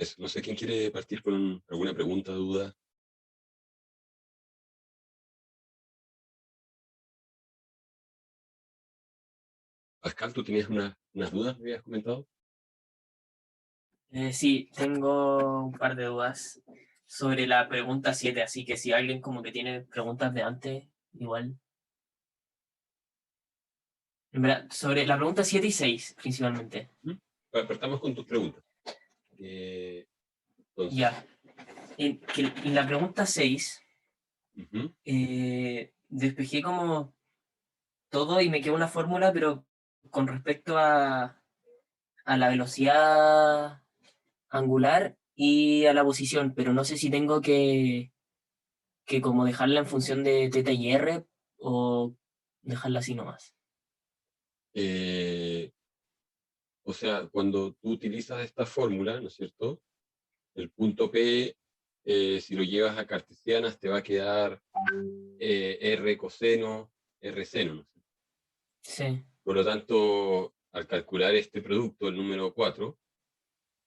eso. No sé quién quiere partir con alguna pregunta, duda. Pascal, ¿tú tenías unas dudas, me habías comentado? Sí, tengo un par de dudas sobre la pregunta 7, así que si alguien como que tiene preguntas de antes, igual. En verdad, sobre la pregunta 7 y 6, principalmente. Partamos con tus preguntas. Entonces, Ya. En la pregunta 6, ujú. despejé como todo y me quedó una fórmula, pero con respecto a la velocidad angular y a la posición, pero no sé si tengo que como dejarla en función de teta y r o dejarla así nomás. Eh, o sea, cuando tú utilizas esta fórmula, ¿no es cierto? El punto P, si lo llevas a cartesianas, te va a quedar R coseno, R seno, ¿no? Sí, Por lo tanto, al calcular este producto, el número 4,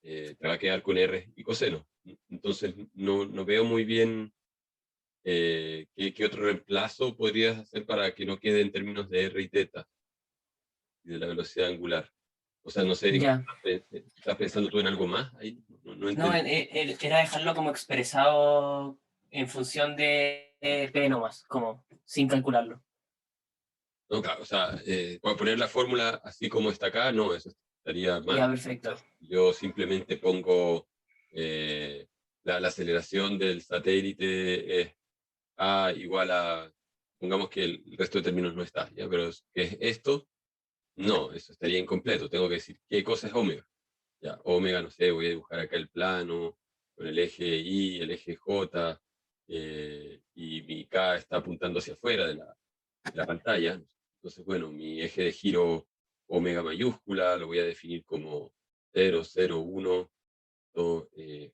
te va a quedar con R y coseno. Entonces, no veo muy bien qué otro reemplazo podrías hacer para que no quede en términos de R y teta y de la velocidad angular. O sea, no sé, ya. ¿estás pensando tú en algo más? Ahí no No, entendí. era dejarlo como expresado en función de P nomás, como sin calcularlo. No, claro, o sea, poner la fórmula así como está acá, no, eso estaría Ya, mal. perfecto. Yo simplemente pongo eh, la aceleración del satélite es A igual a, pongamos que el resto de términos no está, ¿ya? Pero ¿qué es esto? No, eso estaría incompleto. Tengo que decir, ¿qué cosa es ómega? Ya, ómega, no sé, voy a dibujar acá el plano con el eje Y, el eje J, y mi K está apuntando hacia afuera de la pantalla. Entonces, bueno, mi eje de giro omega mayúscula lo voy a definir como 0,01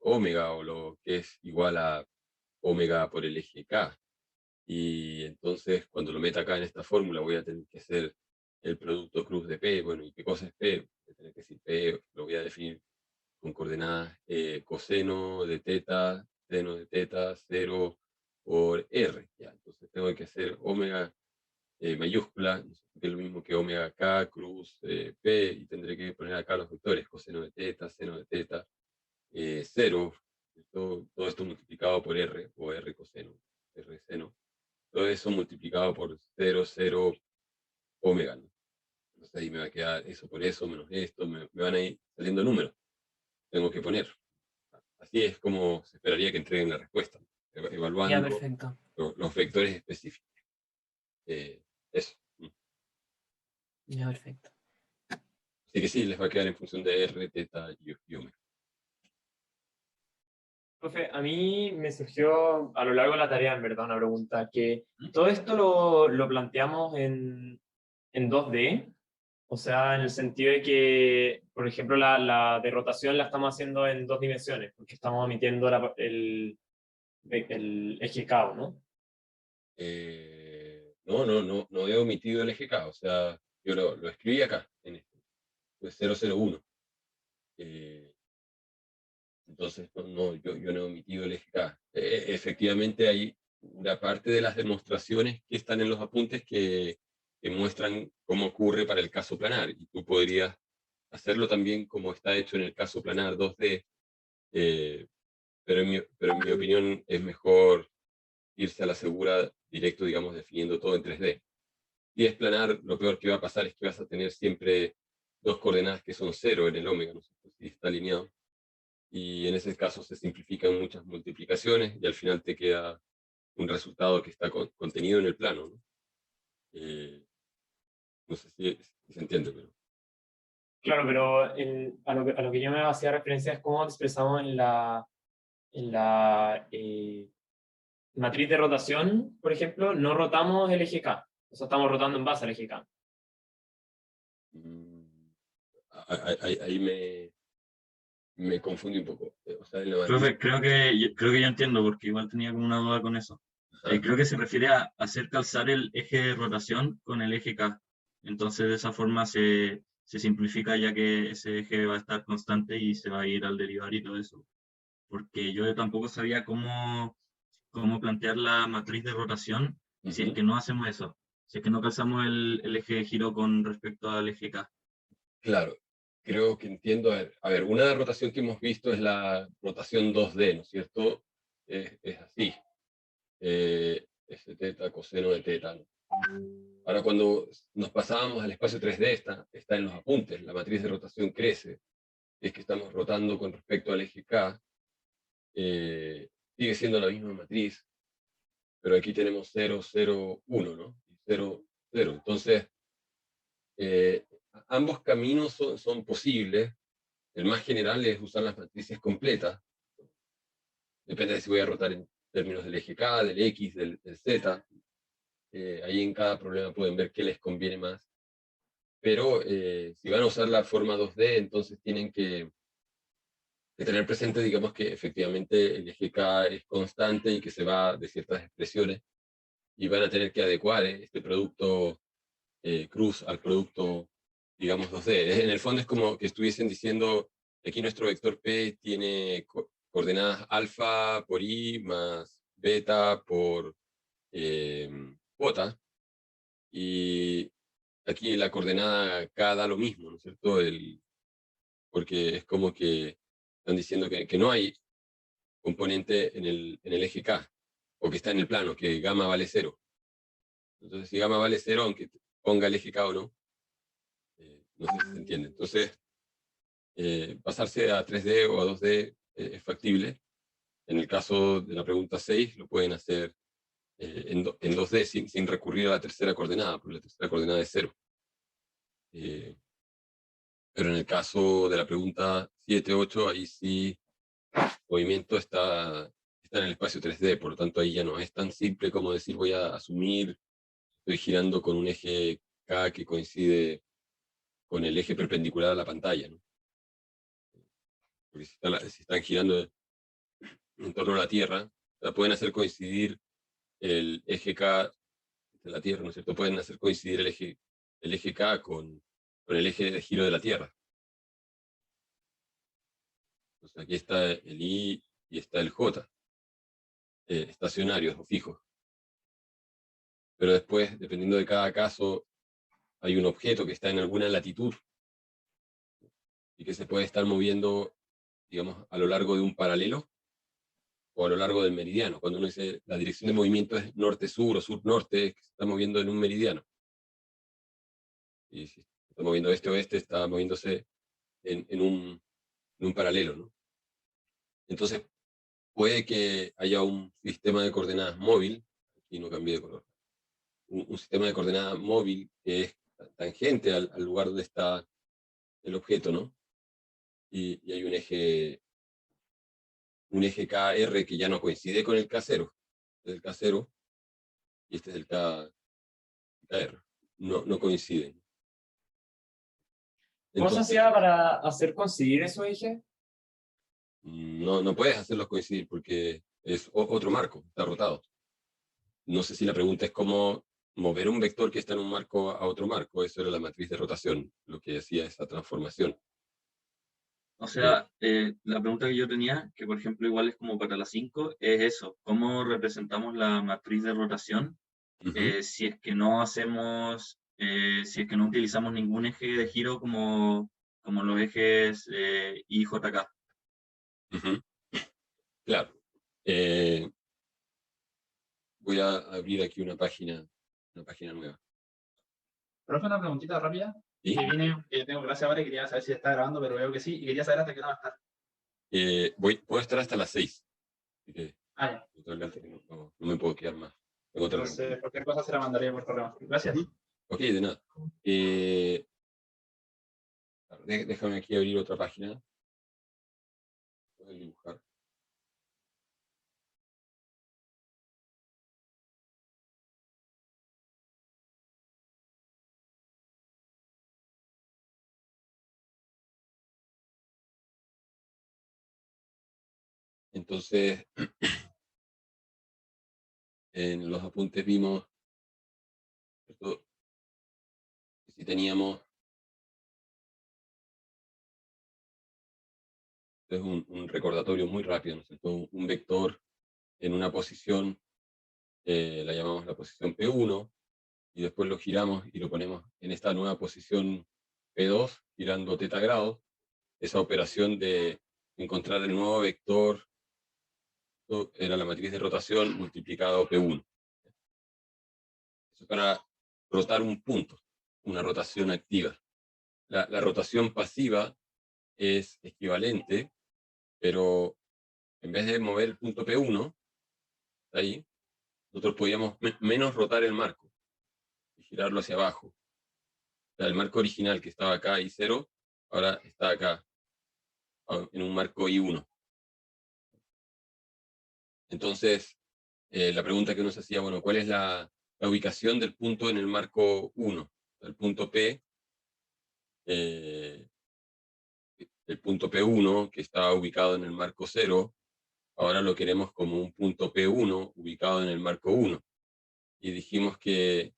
omega, o lo que es igual a omega por el eje K. Y entonces, cuando lo meta acá en esta fórmula, voy a tener que hacer el producto cruz de P. Bueno, ¿y qué cosa es P? Voy a tener que decir P, lo voy a definir con coordenadas coseno de teta, seno de teta, 0 por R. ¿Ya? Entonces tengo que hacer omega mayúscula, que es lo mismo que omega K, cruz P, y tendré que poner acá los vectores, coseno de teta, seno de teta, 0, todo esto multiplicado por R, o R coseno, R seno, todo eso multiplicado por 0, 0, omega, ¿no? Entonces ahí me va a quedar eso por eso, menos esto, me van a ir saliendo números, tengo que poner. Así es como se esperaría que entreguen la respuesta, Ya, evaluando perfecto. los vectores específicos. Eso. Ya, perfecto. Así que sí, les va a quedar en función de R, teta y omega. Profe, a mí me surgió a lo largo de la tarea, en verdad, una pregunta, que ¿Mm? todo esto lo planteamos en 2D, o sea, en el sentido de que, por ejemplo, la de rotación la estamos haciendo en 2 dimensiones, porque estamos omitiendo el eje K, ¿no? No he omitido el eje K, o sea, yo lo escribí acá, en esto, pues 001. Eh, entonces, yo no he omitido el eje K. Efectivamente, hay una parte de las demostraciones que están en los apuntes que muestran cómo ocurre para el caso planar, y tú podrías hacerlo también como está hecho en el caso planar 2D, eh, pero en mi opinión es mejor irse a la segura directo, digamos, definiendo todo en 3D. Si es planar, lo peor que va a pasar es que vas a tener siempre dos coordenadas que son 0 en el ómega, ¿no? Si está alineado. Y en ese caso se simplifican muchas multiplicaciones y al final te queda un resultado que está contenido en el plano, ¿no? No sé si se entiende, pero... Claro, pero a lo que yo me hacía referencia es cómo expresamos en la matriz de rotación, por ejemplo, no rotamos el eje K, o sea, estamos rotando en base al eje K. mm, ahí me confundí un poco. O sea, en la matriz... Profe, creo que ya entiendo, porque igual tenía como una duda con eso. Ajá. Creo que se refiere a hacer calzar el eje de rotación con el eje K. Entonces, de esa forma se se simplifica ya que ese eje va a estar constante y se va a ir al derivar y todo eso. Porque yo tampoco sabía cómo plantear la matriz de rotación si es Ujú. que no hacemos eso, si es que no calzamos el eje de giro con respecto al eje K. Claro, creo que entiendo. A ver, una rotación que hemos visto es la rotación 2D, ¿no es cierto? Es así. S teta, coseno de teta, ¿no? Ahora, cuando nos pasábamos al espacio 3D, está en los apuntes, la matriz de rotación crece. Es que estamos rotando con respecto al eje K, sigue siendo la misma matriz, pero aquí tenemos 0, 0, 1, ¿no? Y 0, 0. Entonces, eh, ambos caminos son posibles. El más general es usar las matrices completas. Depende de si voy a rotar en términos del eje K, del X, del Z. Ahí en cada problema pueden ver qué les conviene más. Pero si van a usar la forma 2D, entonces tienen que tener presente, digamos, que efectivamente el eje K es constante y que se va de ciertas expresiones, y van a tener que adecuar este producto cruz al producto, digamos, 2D. En el fondo es como que estuviesen diciendo, aquí nuestro vector P tiene coordenadas alfa por i más beta por j, y aquí la coordenada K da lo mismo, ¿no es cierto? Porque es como que están diciendo que no hay componente en el eje K, o que está en el plano, que gamma vale 0. Entonces, si gamma vale 0, aunque ponga el eje K o no, no sé si se entiende. Entonces, pasarse a 3D o a 2D es factible. En el caso de la pregunta 6, lo pueden hacer en 2D sin recurrir a la tercera coordenada, porque la tercera coordenada es 0. Pero en el caso de la pregunta 7, 8, ahí sí el movimiento está en el espacio 3D, por lo tanto ahí ya no es tan simple como decir voy a asumir, estoy girando con un eje K que coincide con el eje perpendicular a la pantalla, ¿no? Porque si están girando en torno a la Tierra, la pueden hacer coincidir el eje K de la Tierra, ¿no es cierto? Pueden hacer coincidir el eje K con el eje de giro de la Tierra. Entonces aquí está el I y está el J, estacionarios o fijos. Pero después, dependiendo de cada caso, hay un objeto que está en alguna latitud y que se puede estar moviendo, digamos, a lo largo de un paralelo o a lo largo del meridiano. Cuando uno dice la dirección de movimiento es norte-sur o sur-norte, es que se está moviendo en un meridiano. Y si se está moviendo este-oeste, está moviéndose en un paralelo, ¿no? Entonces, puede que haya un sistema de coordenadas móvil, aquí no cambié de color, un sistema de coordenadas móvil que es tangente al lugar donde está el objeto, ¿no? Y hay un eje KR que ya no coincide con el K0, este es el K0 y este es el KR, no coinciden. ¿Cómo se Entonces, hacía para hacer coincidir esos ejes? no puedes hacerlos coincidir porque es otro marco, está rotado. No sé si la pregunta es cómo mover un vector que está en un marco a otro marco. Eso era la matriz de rotación, lo que hacía esa transformación. O sea, la pregunta que yo tenía, que por ejemplo igual es como para las 5, es eso, ¿cómo representamos la matriz de rotación Ujú, si es que no si es que no utilizamos ningún eje de giro como los ejes I, J, K? ujú. Claro. Voy a abrir aquí una página nueva. Profe, una preguntita rápida. ¿Sí? Que tengo clase ahora y quería saber si está grabando, pero veo que sí. Y quería saber hasta qué hora va a estar. Puedo estar hasta las 6. Así que, Ah, ya. no me puedo quedar más. Tengo otra reunión. Entonces, cualquier cosa se la mandaré por correo. Gracias. Ujú. Ok, de nada. Déjame aquí abrir otra página. Voy a dibujar. Entonces, en los apuntes vimos, ¿cierto?, que si teníamos Es un recordatorio muy rápido, ¿no es cierto? Un vector en una posición, la llamamos la posición P1, y después lo giramos y lo ponemos en esta nueva posición P2, girando teta grados. Esa operación de encontrar el nuevo vector era la matriz de rotación multiplicado P1. Eso es para rotar un punto, una rotación activa. La rotación pasiva es equivalente, pero en vez de mover el punto P1, ahí, nosotros podíamos menos rotar el marco y girarlo hacia abajo. O sea, el marco original que estaba acá, I0, ahora está acá, en un marco I1. Entonces, la pregunta que uno se hacía, bueno, ¿cuál es la ubicación del punto en el marco 1? El punto P, el punto P1, que estaba ubicado en el marco 0, ahora lo queremos como un punto P1 ubicado en el marco 1. Y dijimos que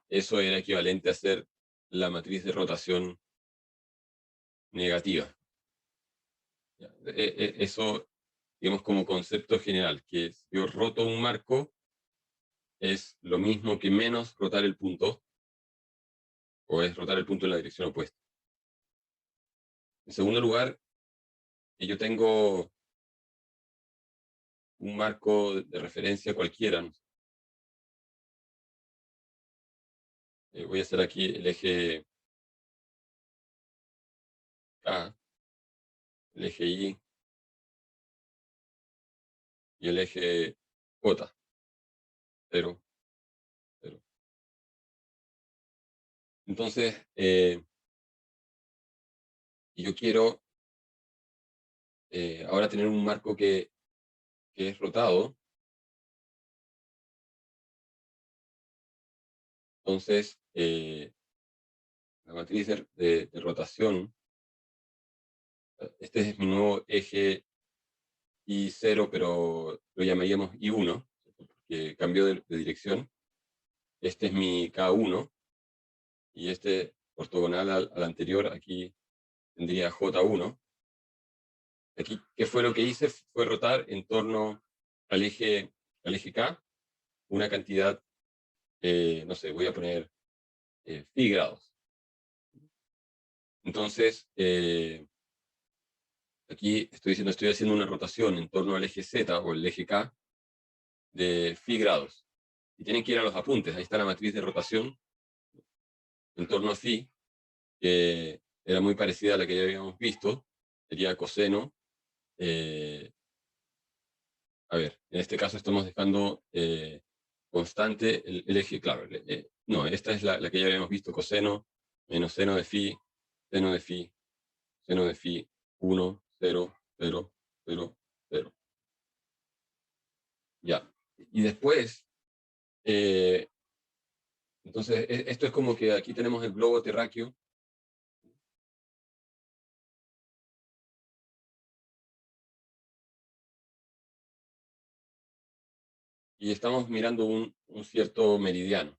eso era equivalente a hacer la matriz de rotación negativa. Eso, digamos, como concepto general, que si yo roto un marco, es lo mismo que menos rotar el punto, o es rotar el punto en la dirección opuesta. En segundo lugar, yo tengo un marco de referencia cualquiera, ¿no? Voy a hacer aquí el eje K, el eje Y y el eje J. 0, 0. Entonces, yo quiero ahora tener un marco que es rotado. Entonces, la matriz de rotación, este es mi nuevo eje I0, pero lo llamaríamos I1, porque cambió de dirección. Este es mi K1, y este ortogonal al anterior, aquí tendría J1. Aquí, ¿qué fue lo que hice? Fue rotar en torno al eje K, una cantidad, no sé, voy a poner phi grados. Entonces, aquí estoy haciendo una rotación en torno al eje Z o el eje K de phi grados. Y tienen que ir a los apuntes. Ahí está la matriz de rotación en torno a phi, que era muy parecida a la que ya habíamos visto. Sería coseno. A ver, en este caso estamos dejando constante el eje, claro. No, esta es la que ya habíamos visto, coseno menos seno de phi, seno de phi, seno de phi, 1, 0, 0, 0, 0. Ya. Y después, entonces, esto es como que aquí tenemos el globo terráqueo. Y estamos mirando un cierto meridiano.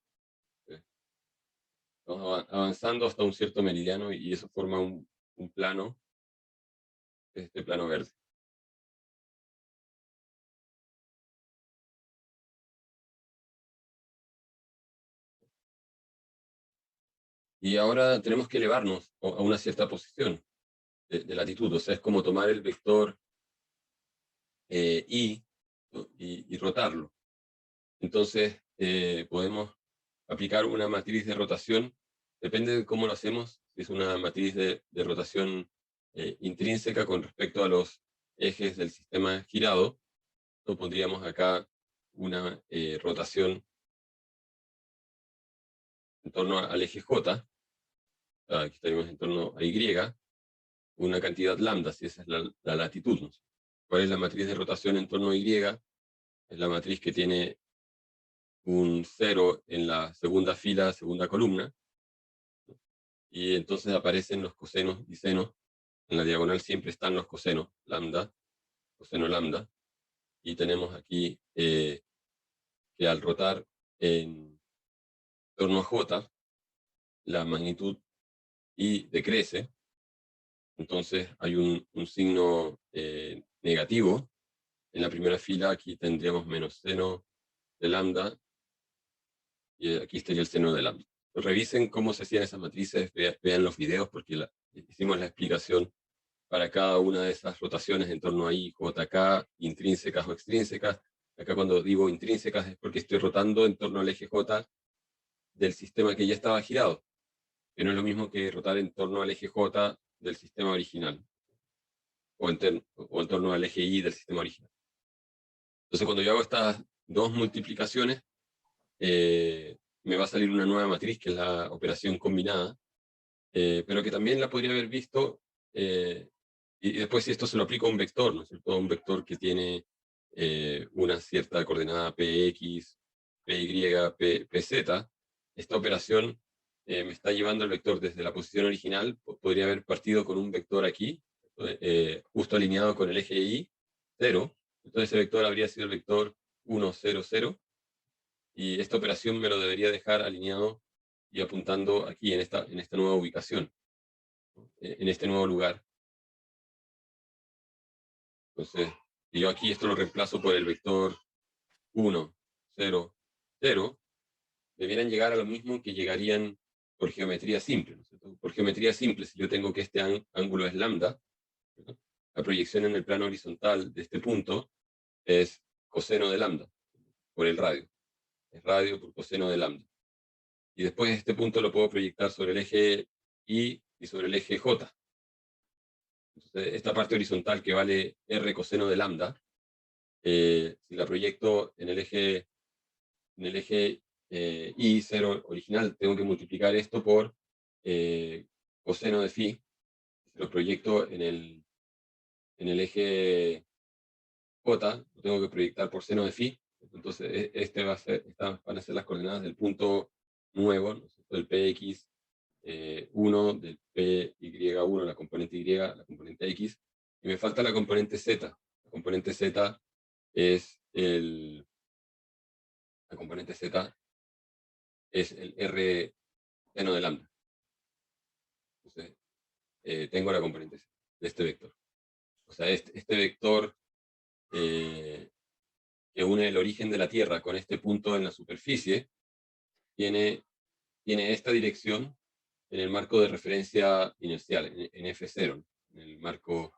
Estamos avanzando hasta un cierto meridiano y eso forma un plano, este plano verde. Y ahora tenemos que elevarnos a una cierta posición de latitud. O sea, es como tomar el vector y rotarlo. Entonces, podemos aplicar una matriz de rotación. Depende de cómo lo hacemos. Si es una matriz de rotación intrínseca con respecto a los ejes del sistema girado, lo pondríamos acá una rotación en torno al eje J. Aquí estaríamos en torno a Y, una cantidad lambda, si esa es la latitud, ¿no? ¿Cuál es la matriz de rotación en torno a Y? Es la matriz que tiene un 0 en la segunda fila, segunda columna, y entonces aparecen los cosenos y senos. En la diagonal siempre están los cosenos, lambda, coseno lambda, y tenemos aquí que al rotar en torno a J, la magnitud Y decrece, Entonces hay un signo negativo. En la primera fila aquí tendríamos menos seno de lambda, y aquí estaría el seno de lambda. Revisen cómo se hacían esas matrices, vean los videos, porque hicimos la explicación para cada una de esas rotaciones en torno a I, J, K, intrínsecas o extrínsecas. Acá cuando digo intrínsecas es porque estoy rotando en torno al eje J del sistema que ya estaba girado, que no es lo mismo que rotar en torno al eje J del sistema original, o en torno al eje Y del sistema original. Entonces cuando yo hago estas dos multiplicaciones, me va a salir una nueva matriz, que es la operación combinada, pero que también la podría haber visto, y después si esto se lo aplico a un vector, ¿no es cierto? Un vector que tiene una cierta coordenada px, py, pz, esta operación me está llevando el vector desde la posición original. Podría haber partido con un vector aquí, justo alineado con el eje y, 0. Entonces ese vector habría sido el vector 1, 0, 0, y esta operación me lo debería dejar alineado y apuntando aquí en esta nueva ubicación, ¿no? En este nuevo lugar. Entonces, si yo aquí esto lo reemplazo por el vector 1, 0, 0, debieran llegar a lo mismo que llegarían por geometría simple, ¿no es cierto? Por geometría simple, si yo tengo que este ángulo es lambda, ¿no? La proyección en el plano horizontal de este punto es coseno de lambda por el radio. Es radio por coseno de lambda. Y después este punto lo puedo proyectar sobre el eje Y y sobre el eje J. Entonces, esta parte horizontal que vale R coseno de lambda, si la proyecto en el eje Y0 original, tengo que multiplicar esto por coseno de phi. Si lo proyecto en el eje J, lo tengo que proyectar por seno de phi. Entonces, estas van a ser las coordenadas del punto nuevo, ¿no es cierto? Del px 1, del py1, la componente y, la componente x, y me falta la componente z. La componente z es el R seno de lambda. Entonces, tengo la componente z de este vector. O sea, este vector que une el origen de la Tierra con este punto en la superficie, tiene esta dirección en el marco de referencia inercial, en F0, en el marco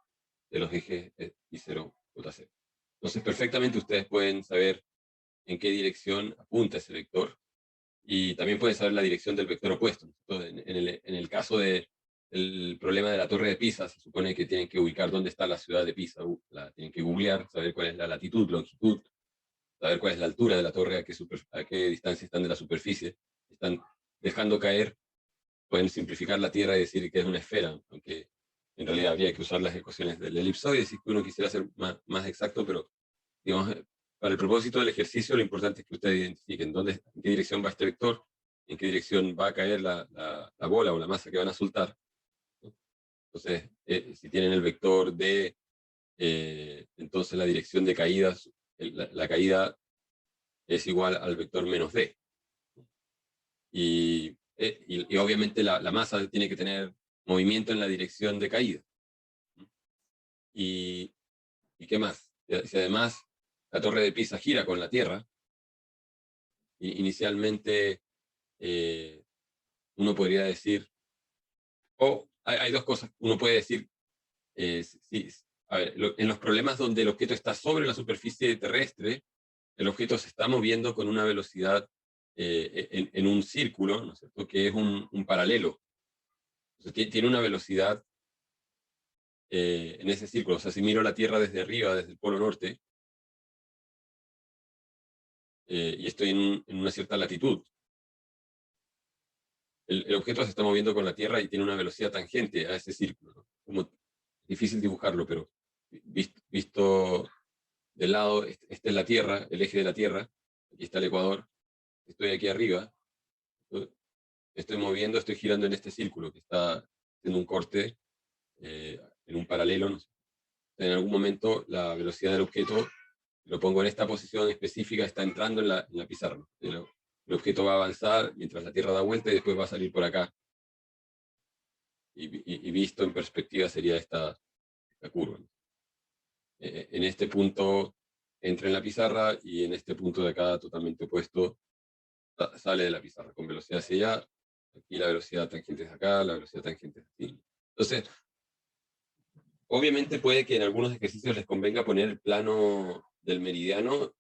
de los ejes I0, J0. Entonces, perfectamente ustedes pueden saber en qué dirección apunta ese vector, y también pueden saber la dirección del vector opuesto. Entonces, en el caso del problema de la Torre de Pisa, se supone que tienen que ubicar dónde está la ciudad de Pisa, tienen que googlear, saber cuál es la latitud, longitud, saber cuál es la altura de la torre, a qué distancia están de la superficie. Están dejando caer, pueden simplificar la Tierra y decir que es una esfera, aunque en realidad habría que usar las ecuaciones del elipsoide si uno quisiera ser más exacto, pero digamos, para el propósito del ejercicio lo importante es que ustedes identifiquen en qué dirección va este vector, en qué dirección va a caer la bola o la masa que van a soltar, ¿no? Entonces, si tienen el vector D, entonces la dirección de caída, la caída es igual al vector menos D. Y obviamente la masa tiene que tener movimiento en la dirección de caída. ¿Y qué más? Si además la Torre de Pisa gira con la Tierra, inicialmente uno podría decir, hay dos cosas. Uno puede decir, a ver, en los problemas donde el objeto está sobre la superficie terrestre, el objeto se está moviendo con una velocidad en un círculo, ¿no es cierto?, que es un paralelo. Entonces, tiene una velocidad en ese círculo. O sea, si miro la Tierra desde arriba, desde el polo norte, y estoy en una cierta latitud, el objeto se está moviendo con la Tierra y tiene una velocidad tangente a ese círculo, ¿no? Como difícil dibujarlo, pero visto del lado, esta es la Tierra, el eje de la Tierra, aquí está el Ecuador, estoy aquí arriba, estoy moviendo, estoy girando en este círculo que está haciendo un corte en un paralelo, ¿no? En algún momento la velocidad del objeto, lo pongo en esta posición específica, está entrando en la pizarra, ¿no? El objeto va a avanzar mientras la Tierra da vuelta y después va a salir por acá. y visto en perspectiva sería esta curva. En este punto entra en la pizarra y en este punto de acá totalmente opuesto sale de la pizarra con velocidad hacia allá. Aquí la velocidad tangente es acá, la velocidad tangente es aquí. Entonces, obviamente puede que en algunos ejercicios les convenga poner el plano del meridiano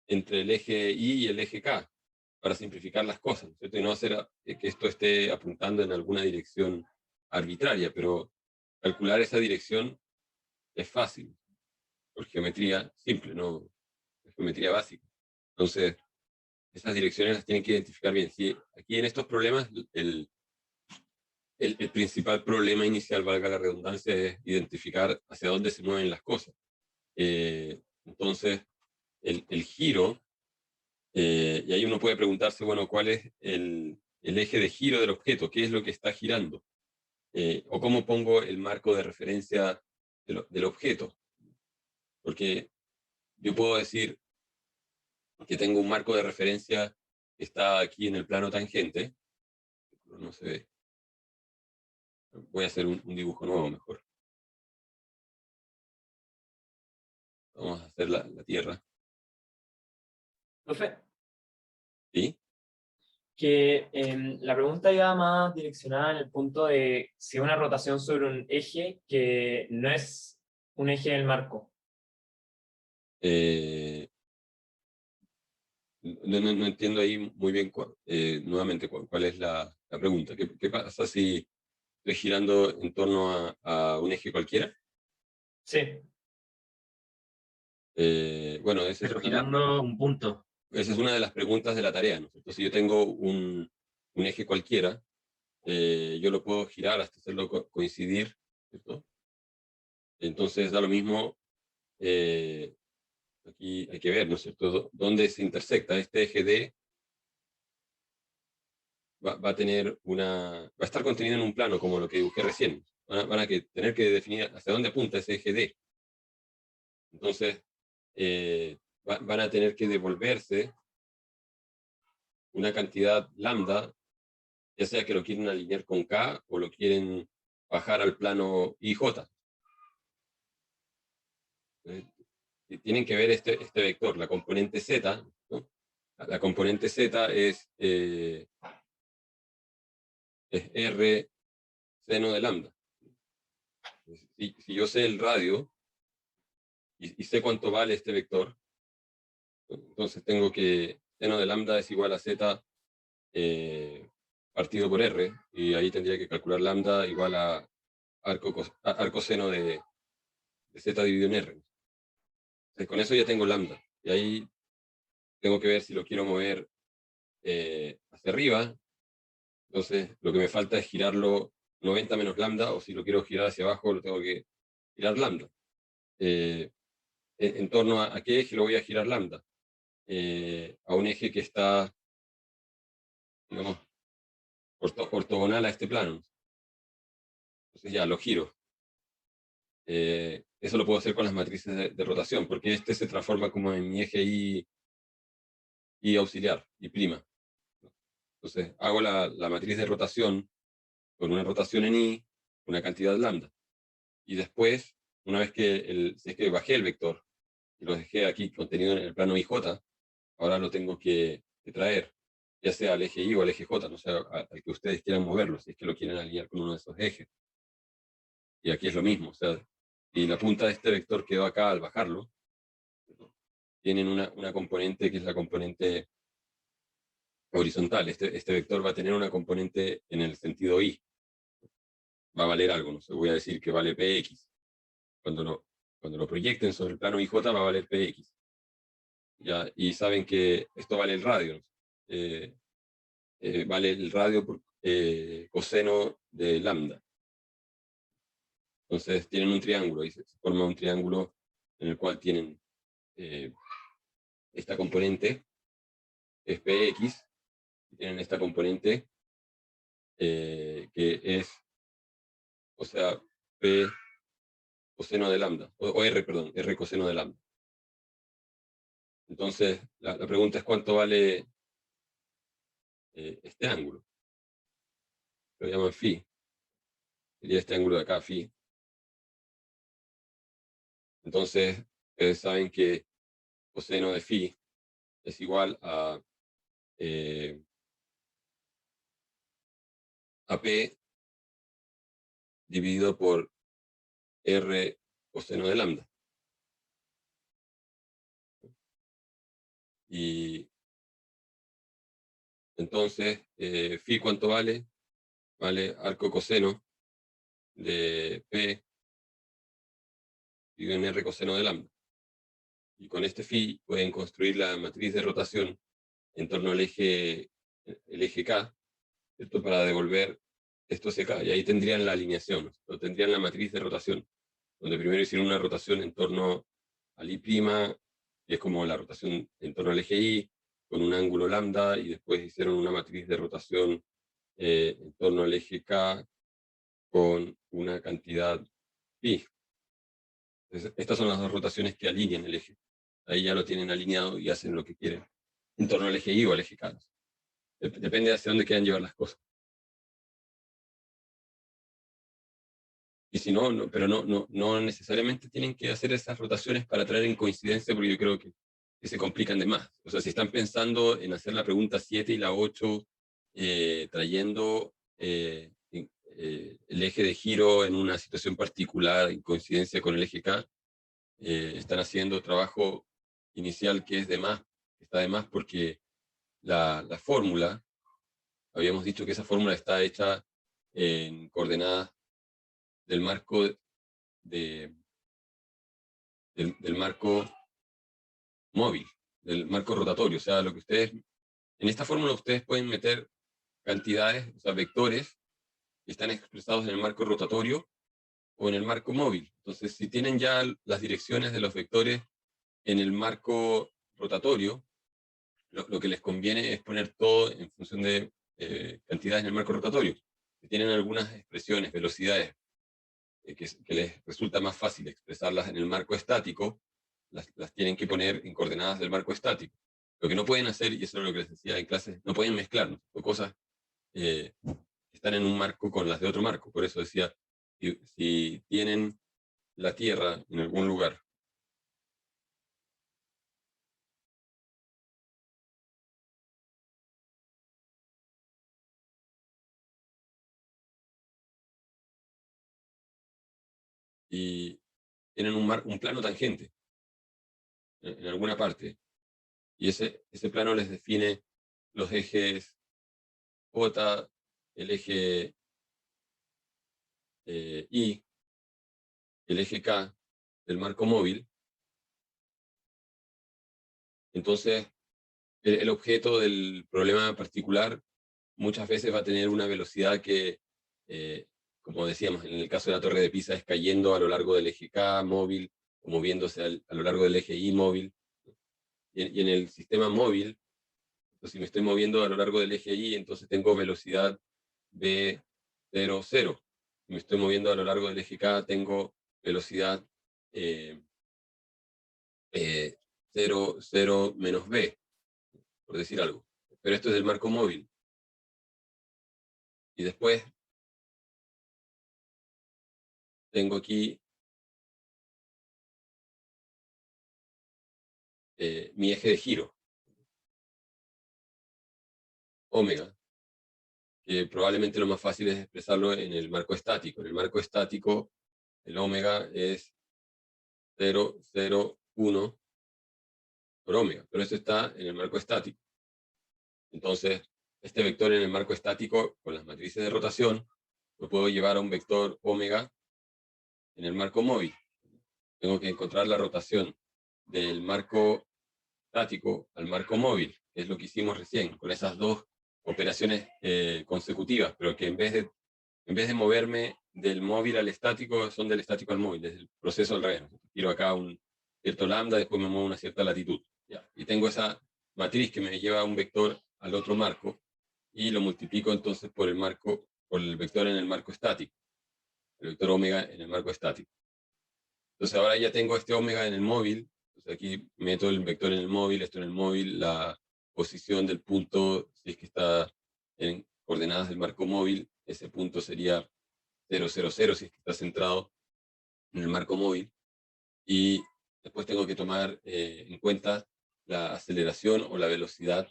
entre el eje Y y el eje K para simplificar las cosas, ¿no es cierto? Y no hacer que esto esté apuntando en alguna dirección arbitraria, pero calcular esa dirección es fácil, por geometría simple, no geometría básica. Entonces, esas direcciones las tienen que identificar bien. Si aquí en estos problemas, el principal problema inicial, valga la redundancia, es identificar hacia dónde se mueven las cosas. Entonces, el giro, y ahí uno puede preguntarse, bueno, ¿cuál es el eje de giro del objeto? ¿Qué es lo que está girando? O cómo pongo el marco de referencia del objeto. Porque yo puedo decir que tengo un marco de referencia que está aquí en el plano tangente, no se ve. Voy a hacer un dibujo nuevo mejor. Vamos a hacer la Tierra. Profe, ¿Sí? que la pregunta iba más direccionada en el punto de si una rotación sobre un eje que no es un eje del marco. No entiendo ahí muy bien nuevamente cuál es la pregunta. ¿Qué pasa si estoy girando en torno a un eje cualquiera? Sí, Bueno, esa Pero girando un punto. es una de las preguntas de la tarea, ¿no es cierto? Si yo tengo un eje cualquiera, yo lo puedo girar hasta hacerlo coincidir, ¿cierto? Entonces da lo mismo, aquí hay que ver, ¿no es cierto? ¿Dónde se intersecta este eje D? Va a tener va a estar contenido en un plano como lo que dibujé recién. Van a tener que definir hacia dónde apunta ese eje D. Entonces, van a tener que devolverse una cantidad lambda, ya sea que lo quieren alinear con K o lo quieren bajar al plano IJ. Tienen que ver este vector, la componente Z, ¿no? La componente Z es R seno de lambda. Si yo sé el radio y sé cuánto vale este vector, entonces tengo que seno de lambda es igual a Z partido por R, y ahí tendría que calcular lambda igual a arco seno de Z dividido en R. Entonces, con eso ya tengo lambda, y ahí tengo que ver si lo quiero mover hacia arriba. Entonces lo que me falta es girarlo 90 menos lambda, o si lo quiero girar hacia abajo, lo tengo que girar lambda. En torno a qué eje lo voy a girar lambda? A un eje que está, digamos, ortogonal a este plano. Entonces ya lo giro. Eso lo puedo hacer con las matrices de rotación, porque este se transforma como en mi eje y auxiliar, y prima. Entonces hago la matriz de rotación con una rotación en I, una cantidad lambda. Y después, una vez que si es que bajé el vector y lo dejé aquí contenido en el plano IJ, ahora lo tengo que traer, ya sea al eje Y o al eje J, no sé, al que ustedes quieran moverlo, si es que lo quieren alinear con uno de esos ejes. Y aquí es lo mismo, o sea, y la punta de este vector quedó acá al bajarlo, tienen una componente que es la componente horizontal. Este vector va a tener una componente en el sentido Y. Va a valer algo, no sé, voy a decir que vale Px. Cuando lo proyecten sobre el plano IJ va a valer Px. ¿Ya? Y saben que esto vale el radio, ¿no? Vale el radio por coseno de lambda. Entonces tienen un triángulo y se forma un triángulo en el cual tienen esta componente, es Px, y tienen esta componente que es, o sea, P coseno de lambda, o R, perdón, R coseno de lambda. Entonces, la pregunta es cuánto vale este ángulo. Lo llaman phi. sería este ángulo de acá, phi. Entonces, ustedes saben que coseno de phi es igual a P dividido por R coseno de lambda. Y entonces, phi, ¿cuánto vale? Vale arco coseno de P dividido en R coseno de lambda. Y con este phi pueden construir la matriz de rotación en torno al eje K, ¿cierto? Para devolver esto hacia acá. Y ahí tendrían la alineación, ¿no? Tendrían la matriz de rotación, donde primero hicieron una rotación en torno al I', que es como la rotación en torno al eje Y, con un ángulo lambda, y después hicieron una matriz de rotación en torno al eje K con una cantidad pi. Entonces, estas son las dos rotaciones que alinean el eje. Ahí ya lo tienen alineado y hacen lo que quieren en torno al eje Y o al eje K. Depende de hacia dónde quieran llevar las cosas. Y si no, pero no necesariamente tienen que hacer esas rotaciones para traer en coincidencia, porque yo creo que se complican de más. O sea, si están pensando en hacer la pregunta 7 y la 8, trayendo el eje de giro en una situación particular en coincidencia con el eje K, están haciendo trabajo inicial que es de más, que está de más porque la fórmula, habíamos dicho que esa fórmula está hecha en coordenadas del marco del marco móvil, del marco rotatorio. O sea, lo que ustedes, en esta fórmula ustedes pueden meter cantidades, o sea, vectores que están expresados en el marco rotatorio o en el marco móvil. Entonces, si tienen ya las direcciones de los vectores en el marco rotatorio, lo que les conviene es poner todo en función de cantidades en el marco rotatorio. Si tienen algunas expresiones, velocidades, que les resulta más fácil expresarlas en el marco estático, las tienen que poner en coordenadas del marco estático. Lo que no pueden hacer, y eso es lo que les decía en clase, no pueden mezclar, ¿no? Cosas que están en un marco con las de otro marco. Por eso decía, si tienen la Tierra en algún lugar y tienen un plano tangente en alguna parte, y ese plano les define los ejes J, el eje Y, el eje K del marco móvil. Entonces, el objeto del problema particular muchas veces va a tener una velocidad que, como decíamos, en el caso de la torre de Pisa, es cayendo a lo largo del eje K móvil, o moviéndose a lo largo del eje Y móvil. Y en el sistema móvil, si me estoy moviendo a lo largo del eje Y, entonces tengo velocidad v0, 0. Si me estoy moviendo a lo largo del eje K, tengo velocidad 0, 0 menos v, por decir algo. Pero esto es del marco móvil. Y después tengo aquí mi eje de giro, omega, que probablemente lo más fácil es expresarlo en el marco estático. En el marco estático, el omega es 0, 0, 1 por omega, pero eso está en el marco estático. Entonces, este vector en el marco estático, con las matrices de rotación, lo puedo llevar a un vector omega en el marco móvil. Tengo que encontrar la rotación del marco estático al marco móvil, que es lo que hicimos recién, con esas dos operaciones consecutivas, pero que en vez de moverme del móvil al estático, son del estático al móvil, desde el proceso al revés. Giro acá un cierto lambda, después me muevo a una cierta latitud. ¿Ya? Y tengo esa matriz que me lleva a un vector al otro marco, y lo multiplico entonces por el vector en el marco estático, el vector omega en el marco estático. Entonces ahora ya tengo este omega en el móvil. Entonces aquí meto el vector en el móvil, esto en el móvil, la posición del punto, si es que está en coordenadas del marco móvil, ese punto sería 0, 0, 0, si es que está centrado en el marco móvil. Y después tengo que tomar en cuenta la aceleración o la velocidad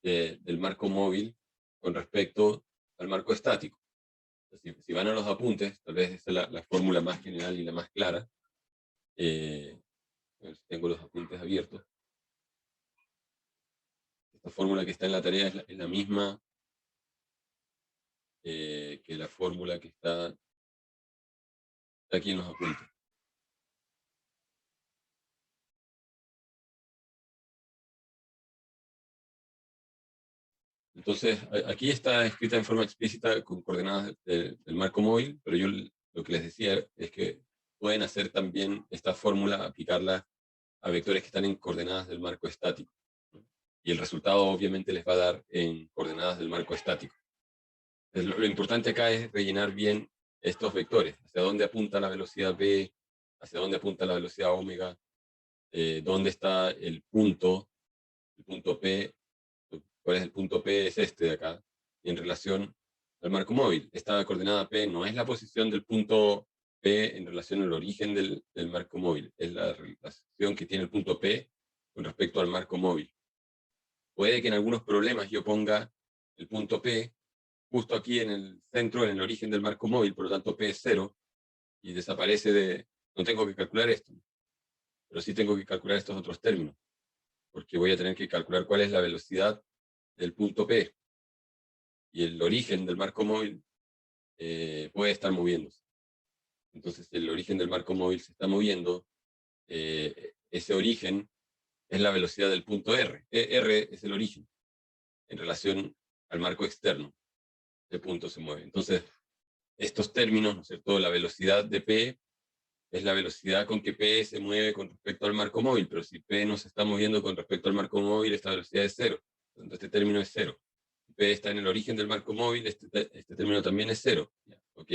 del marco móvil con respecto al marco estático. Si van a los apuntes, tal vez esa es la fórmula más general y la más clara. A ver si tengo los apuntes abiertos. Esta fórmula que está en la tarea es la misma que la fórmula que está aquí en los apuntes. Entonces, aquí está escrita en forma explícita con coordenadas del marco móvil, pero yo lo que les decía es que pueden hacer también esta fórmula, aplicarla a vectores que están en coordenadas del marco estático, ¿no? Y el resultado obviamente les va a dar en coordenadas del marco estático. Entonces, lo importante acá es rellenar bien estos vectores, hacia dónde apunta la velocidad v, hacia dónde apunta la velocidad omega, dónde está el punto P. ¿Cuál es el punto P? Es este de acá, y en relación al marco móvil. Esta coordenada P no es la posición del punto P en relación al origen del marco móvil, es la relación que tiene el punto P con respecto al marco móvil. Puede que en algunos problemas yo ponga el punto P justo aquí en el centro, en el origen del marco móvil, por lo tanto P es 0, y desaparece de... No tengo que calcular esto, pero sí tengo que calcular estos otros términos, porque voy a tener que calcular cuál es la velocidad del punto P, y el origen del marco móvil puede estar moviéndose. Entonces, el origen del marco móvil se está moviendo, ese origen es la velocidad del punto R. R es el origen en relación al marco externo. Ese punto se mueve. Entonces, estos términos, ¿no es cierto? La velocidad de P es la velocidad con que P se mueve con respecto al marco móvil, pero si P no se está moviendo con respecto al marco móvil, esta velocidad es 0. Entonces, este término es 0. P está en el origen del marco móvil, este término también es 0. Ok.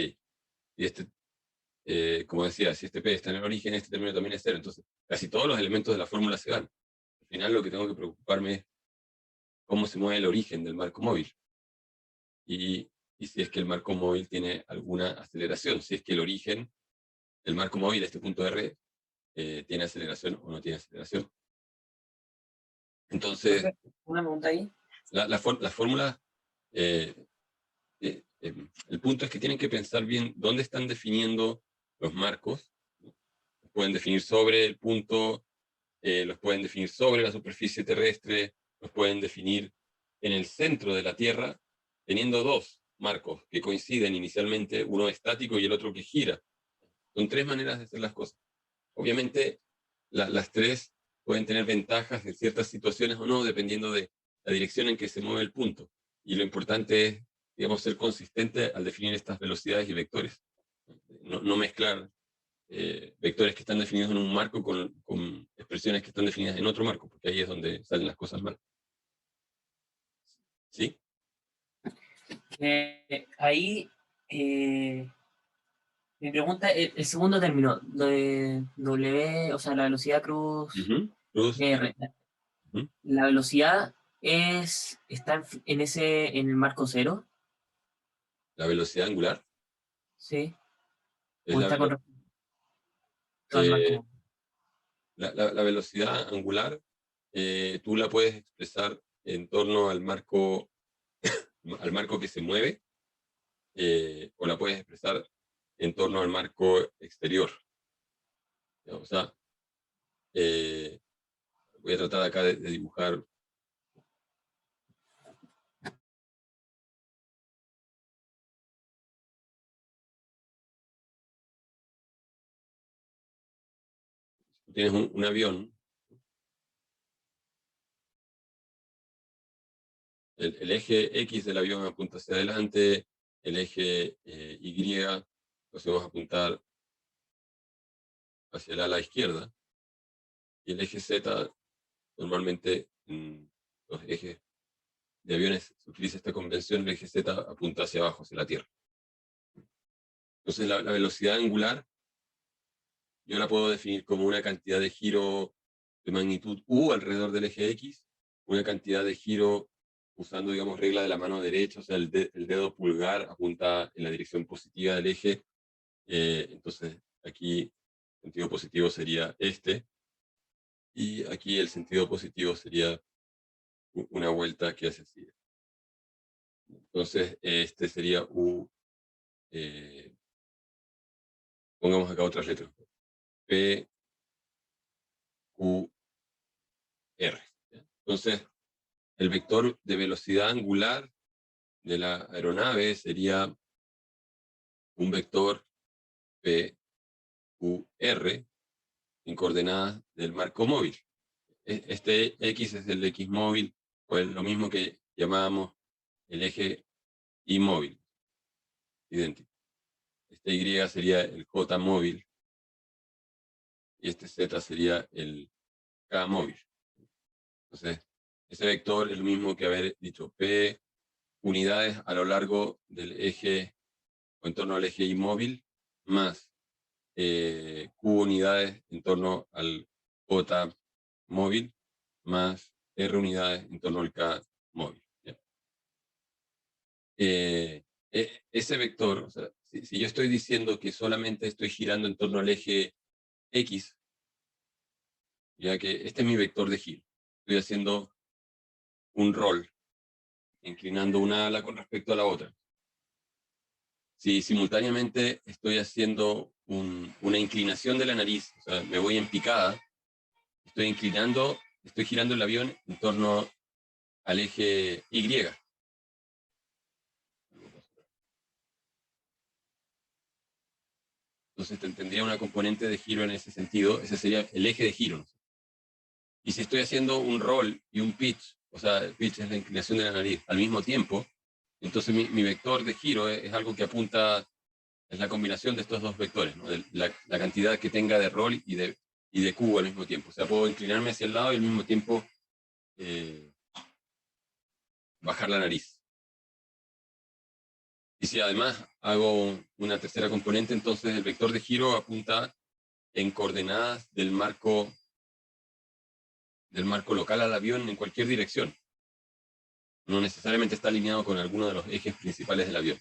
Y como decía, si este P está en el origen, este término también es 0. Entonces, casi todos los elementos de la fórmula se van. Al final lo que tengo que preocuparme es cómo se mueve el origen del marco móvil. Y si es que el marco móvil tiene alguna aceleración, si es que el origen del marco móvil, este punto R, tiene aceleración o no tiene aceleración. Entonces, Una pregunta ahí. la fórmula, el punto es que tienen que pensar bien dónde están definiendo los marcos. Los pueden definir sobre el punto, los pueden definir sobre la superficie terrestre, los pueden definir en el centro de la Tierra, teniendo dos marcos que coinciden inicialmente, uno estático y el otro que gira. Son tres maneras de hacer las cosas. Obviamente, las tres pueden tener ventajas en ciertas situaciones o no, dependiendo de la dirección en que se mueve el punto. Y lo importante es, digamos, ser consistente al definir estas velocidades y vectores. No mezclar vectores que están definidos en un marco con expresiones que están definidas en otro marco, porque ahí es donde salen las cosas mal. ¿Sí? Ahí mi pregunta, el segundo término, de W, o sea, la velocidad cruz, Cruz. R. La velocidad está en el marco 0. La velocidad angular. Sí. Es ¿O la, está con velo- respecto al eh, marco? la velocidad angular, tú la puedes expresar en torno al marco que se mueve, o la puedes expresar en torno al marco exterior. O sea, voy a tratar acá de dibujar. Tienes un avión, el eje X del avión apunta hacia adelante, el eje Y lo hacemos apuntar hacia el ala izquierda, y el eje Z, normalmente en los ejes de aviones se utiliza esta convención, el eje Z apunta hacia abajo, hacia la Tierra. Entonces la velocidad angular yo la puedo definir como una cantidad de giro de magnitud U alrededor del eje X, una cantidad de giro usando, digamos, regla de la mano derecha, o sea, el dedo pulgar apunta en la dirección positiva del eje, Entonces, aquí el sentido positivo sería este, y aquí el sentido positivo sería una vuelta que hace así. Entonces, este sería U, pongamos acá otras letras. P, Q, R. ¿Ya? Entonces, el vector de velocidad angular de la aeronave sería un vector P, Q, R en coordenadas del marco móvil. Este X es el X móvil, o lo mismo que llamábamos el eje Y móvil, idéntico. Este Y sería el J móvil, y este Z sería el K móvil. Entonces, ese vector es lo mismo que haber dicho P unidades a lo largo del eje, o en torno al eje Y móvil, más Q unidades en torno al J móvil, más R unidades en torno al K móvil. Ese vector, o sea, si yo estoy diciendo que solamente estoy girando en torno al eje X, ya que este es mi vector de giro, estoy haciendo un roll, inclinando una ala con respecto a la otra. Si simultáneamente estoy haciendo una inclinación de la nariz, o sea, me voy en picada, estoy girando el avión en torno al eje Y. Entonces tendría una componente de giro en ese sentido, ese sería el eje de giro. Y si estoy haciendo un roll y un pitch, o sea, el pitch es la inclinación de la nariz al mismo tiempo, entonces mi vector de giro es algo que apunta, es la combinación de estos dos vectores, ¿no? La cantidad que tenga de roll y de Q al mismo tiempo. O sea, puedo inclinarme hacia el lado y al mismo tiempo bajar la nariz. Y si además hago una tercera componente, entonces el vector de giro apunta en coordenadas del marco local al avión en cualquier dirección. No necesariamente está alineado con alguno de los ejes principales del avión.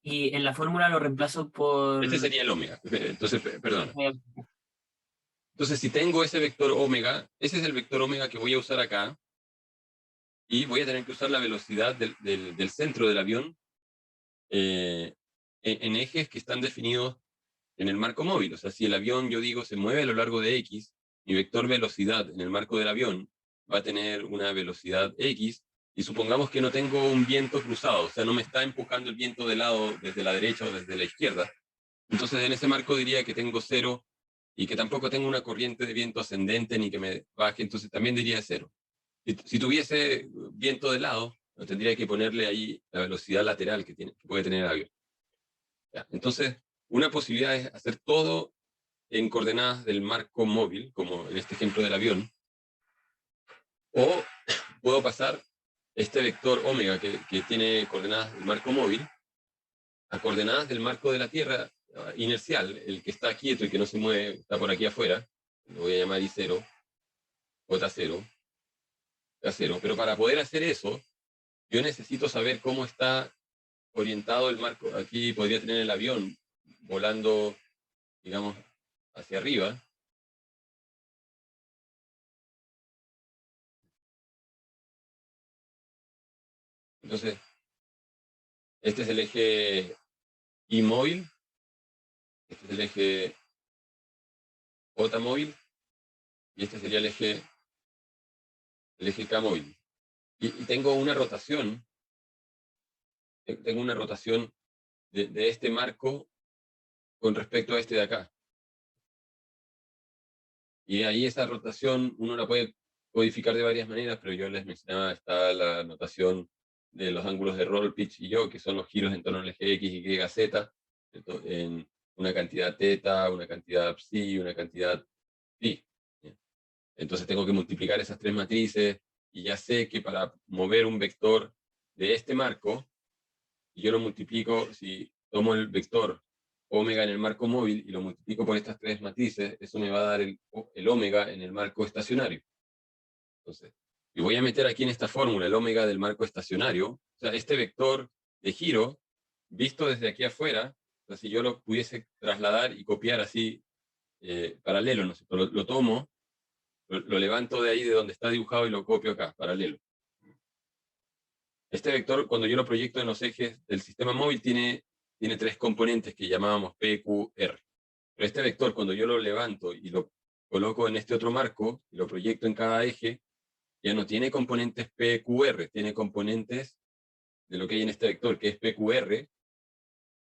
Y en la fórmula lo reemplazo por... Este sería el omega. Entonces, perdón. Entonces, si tengo ese vector omega, ese es el vector omega que voy a usar acá, y voy a tener que usar la velocidad del centro del avión en ejes que están definidos en el marco móvil. O sea, si el avión, yo digo, se mueve a lo largo de X, mi vector velocidad en el marco del avión va a tener una velocidad X, y supongamos que no tengo un viento cruzado, o sea, no me está empujando el viento de lado desde la derecha o desde la izquierda. Entonces, en ese marco diría que tengo 0, y que tampoco tengo una corriente de viento ascendente ni que me baje, entonces también diría 0. Si tuviese viento de lado, tendría que ponerle ahí la velocidad lateral que puede tener el avión. ¿Ya? Entonces, una posibilidad es hacer todo en coordenadas del marco móvil, como en este ejemplo del avión, o puedo pasar este vector omega que tiene coordenadas del marco móvil a coordenadas del marco de la Tierra inercial, el que está quieto y que no se mueve, está por aquí afuera, lo voy a llamar I0, J0, K0, pero para poder hacer eso, yo necesito saber cómo está orientado el marco. Aquí podría tener el avión volando, digamos, hacia arriba. Entonces, este es el eje Y móvil, este es el eje J móvil, y este sería el eje K móvil. Y tengo una rotación de este marco con respecto a este de acá. Y ahí esa rotación uno la puede codificar de varias maneras, pero yo les mencionaba, está la notación de los ángulos de roll, pitch y yaw, que son los giros en torno al eje X, Y, Z, en una cantidad teta, una cantidad psi, una cantidad phi. Entonces tengo que multiplicar esas tres matrices, y ya sé que para mover un vector de este marco, y yo lo multiplico, si tomo el vector omega en el marco móvil y lo multiplico por estas tres matrices, eso me va a dar el omega en el marco estacionario. Entonces, y voy a meter aquí en esta fórmula el omega del marco estacionario, o sea, este vector de giro, visto desde aquí afuera, sea, si yo lo pudiese trasladar y copiar así paralelo, ¿no es cierto? Lo tomo, lo levanto de ahí de donde está dibujado y lo copio acá, paralelo. Este vector, cuando yo lo proyecto en los ejes del sistema móvil, tiene 3 componentes que llamábamos P, Q, R. Pero este vector, cuando yo lo levanto y lo coloco en este otro marco, y lo proyecto en cada eje, ya no tiene componentes P, Q, R, tiene componentes de lo que hay en este vector, que es PQR,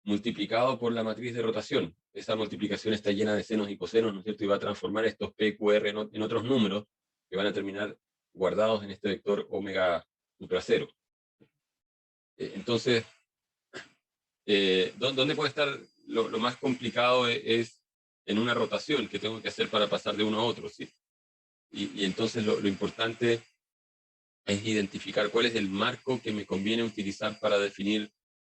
multiplicado por la matriz de rotación. Esa multiplicación está llena de senos y cosenos, ¿no es cierto? Y va a transformar estos PQR en otros números que van a terminar guardados en este vector omega supra cero. Entonces, ¿dónde puede estar lo más complicado? Es en una rotación que tengo que hacer para pasar de uno a otro, ¿sí? Y entonces lo importante es identificar cuál es el marco que me conviene utilizar para definir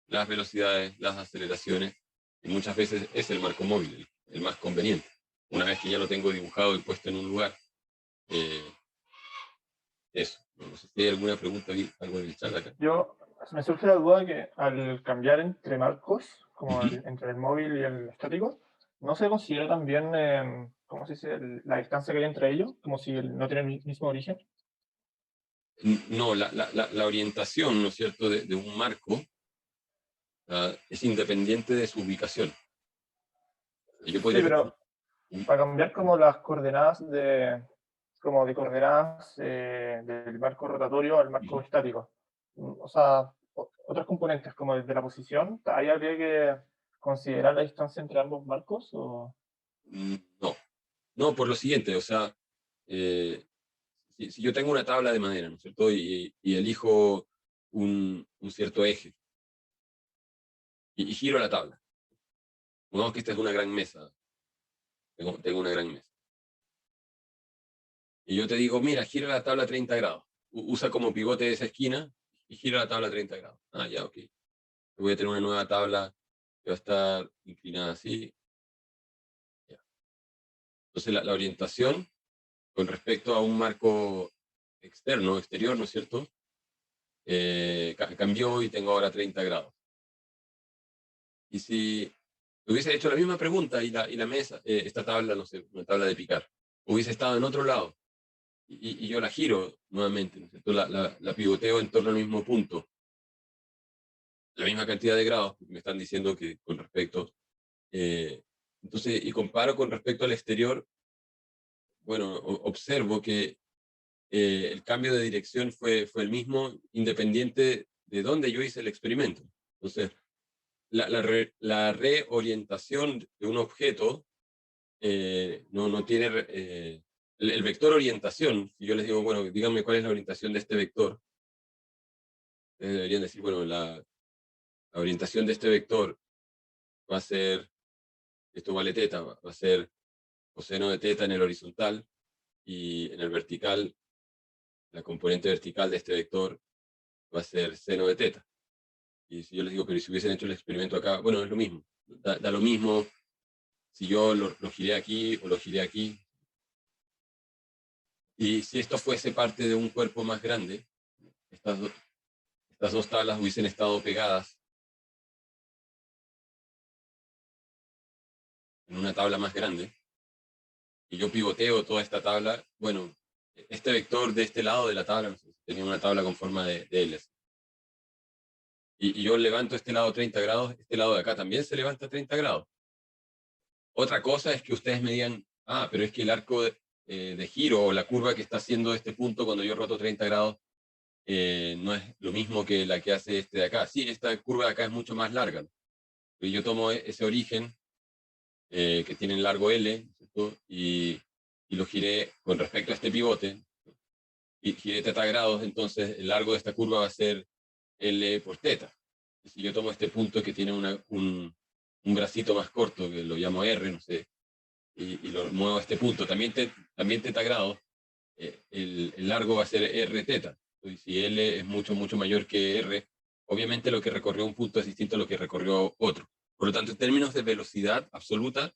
las velocidades, las aceleraciones, y muchas veces es el marco móvil el más conveniente. Una vez que ya lo tengo dibujado y puesto en un lugar, eso. No sé si hay alguna pregunta, algo en el chat acá. Me surge la duda que al cambiar entre marcos, como entre el móvil y el estático, ¿no se considera también, ¿cómo se dice?, la distancia que hay entre ellos, como si no tienen el mismo origen? No, la orientación, ¿no es cierto?, de un marco es independiente de su ubicación. Yo podría... Sí, pero para cambiar como las coordenadas del marco rotatorio al marco estático. O sea, otros componentes como el de la posición, ¿ahí habría que considerar la distancia entre ambos marcos? ¿O? No, por lo siguiente, o sea, si yo tengo una tabla de madera, ¿no es cierto? Y elijo un cierto eje y giro la tabla. Digamos que esta es una gran mesa. Tengo una gran mesa. Y yo te digo, mira, gira la tabla 30 grados. Usa como pivote esa esquina y gira la tabla 30 grados. Ah, ya, ok. Voy a tener una nueva tabla que va a estar inclinada así. Ya. Entonces la orientación con respecto a un marco externo, exterior, ¿no es cierto? Cambió y tengo ahora 30 grados. Y si hubiese hecho la misma pregunta y la mesa, esta tabla, no sé, una tabla de picar, hubiese estado en otro lado y yo la giro nuevamente, ¿no es cierto? La pivoteo en torno al mismo punto, la misma cantidad de grados, porque me están diciendo que con respecto, entonces, y comparo con respecto al exterior, bueno, observo que el cambio de dirección fue el mismo, independiente de dónde yo hice el experimento. Entonces, la reorientación de un objeto no tiene... el vector orientación, si yo les digo, bueno, díganme cuál es la orientación de este vector, deberían decir, bueno, la orientación de este vector va a ser, esto vale teta, va a ser coseno de teta en el horizontal, y en el vertical, la componente vertical de este vector va a ser seno de teta. Y si yo les digo, pero si hubiesen hecho el experimento acá, bueno, es lo mismo, da lo mismo si yo lo giré aquí o lo giré aquí. Y si esto fuese parte de un cuerpo más grande, estas dos tablas hubiesen estado pegadas en una tabla más grande, y yo pivoteo toda esta tabla, bueno, este vector de este lado de la tabla, no sé, tenía una tabla con forma de L. Y yo levanto este lado 30 grados, este lado de acá también se levanta 30 grados. Otra cosa es que ustedes me digan, pero es que el arco de giro o la curva que está haciendo este punto cuando yo roto 30 grados no es lo mismo que la que hace este de acá. Sí, esta curva de acá es mucho más larga, ¿no? Y yo tomo ese origen que tiene el largo L, ¿cierto? Y lo giré con respecto a este pivote, y giré teta grados, entonces el largo de esta curva va a ser L por teta. Y si yo tomo este punto que tiene un bracito más corto, que lo llamo R, no sé, y lo muevo a este punto, también teta grados, el largo va a ser R teta. Y si L es mucho mayor que R, obviamente lo que recorrió un punto es distinto a lo que recorrió otro. Por lo tanto, en términos de velocidad absoluta,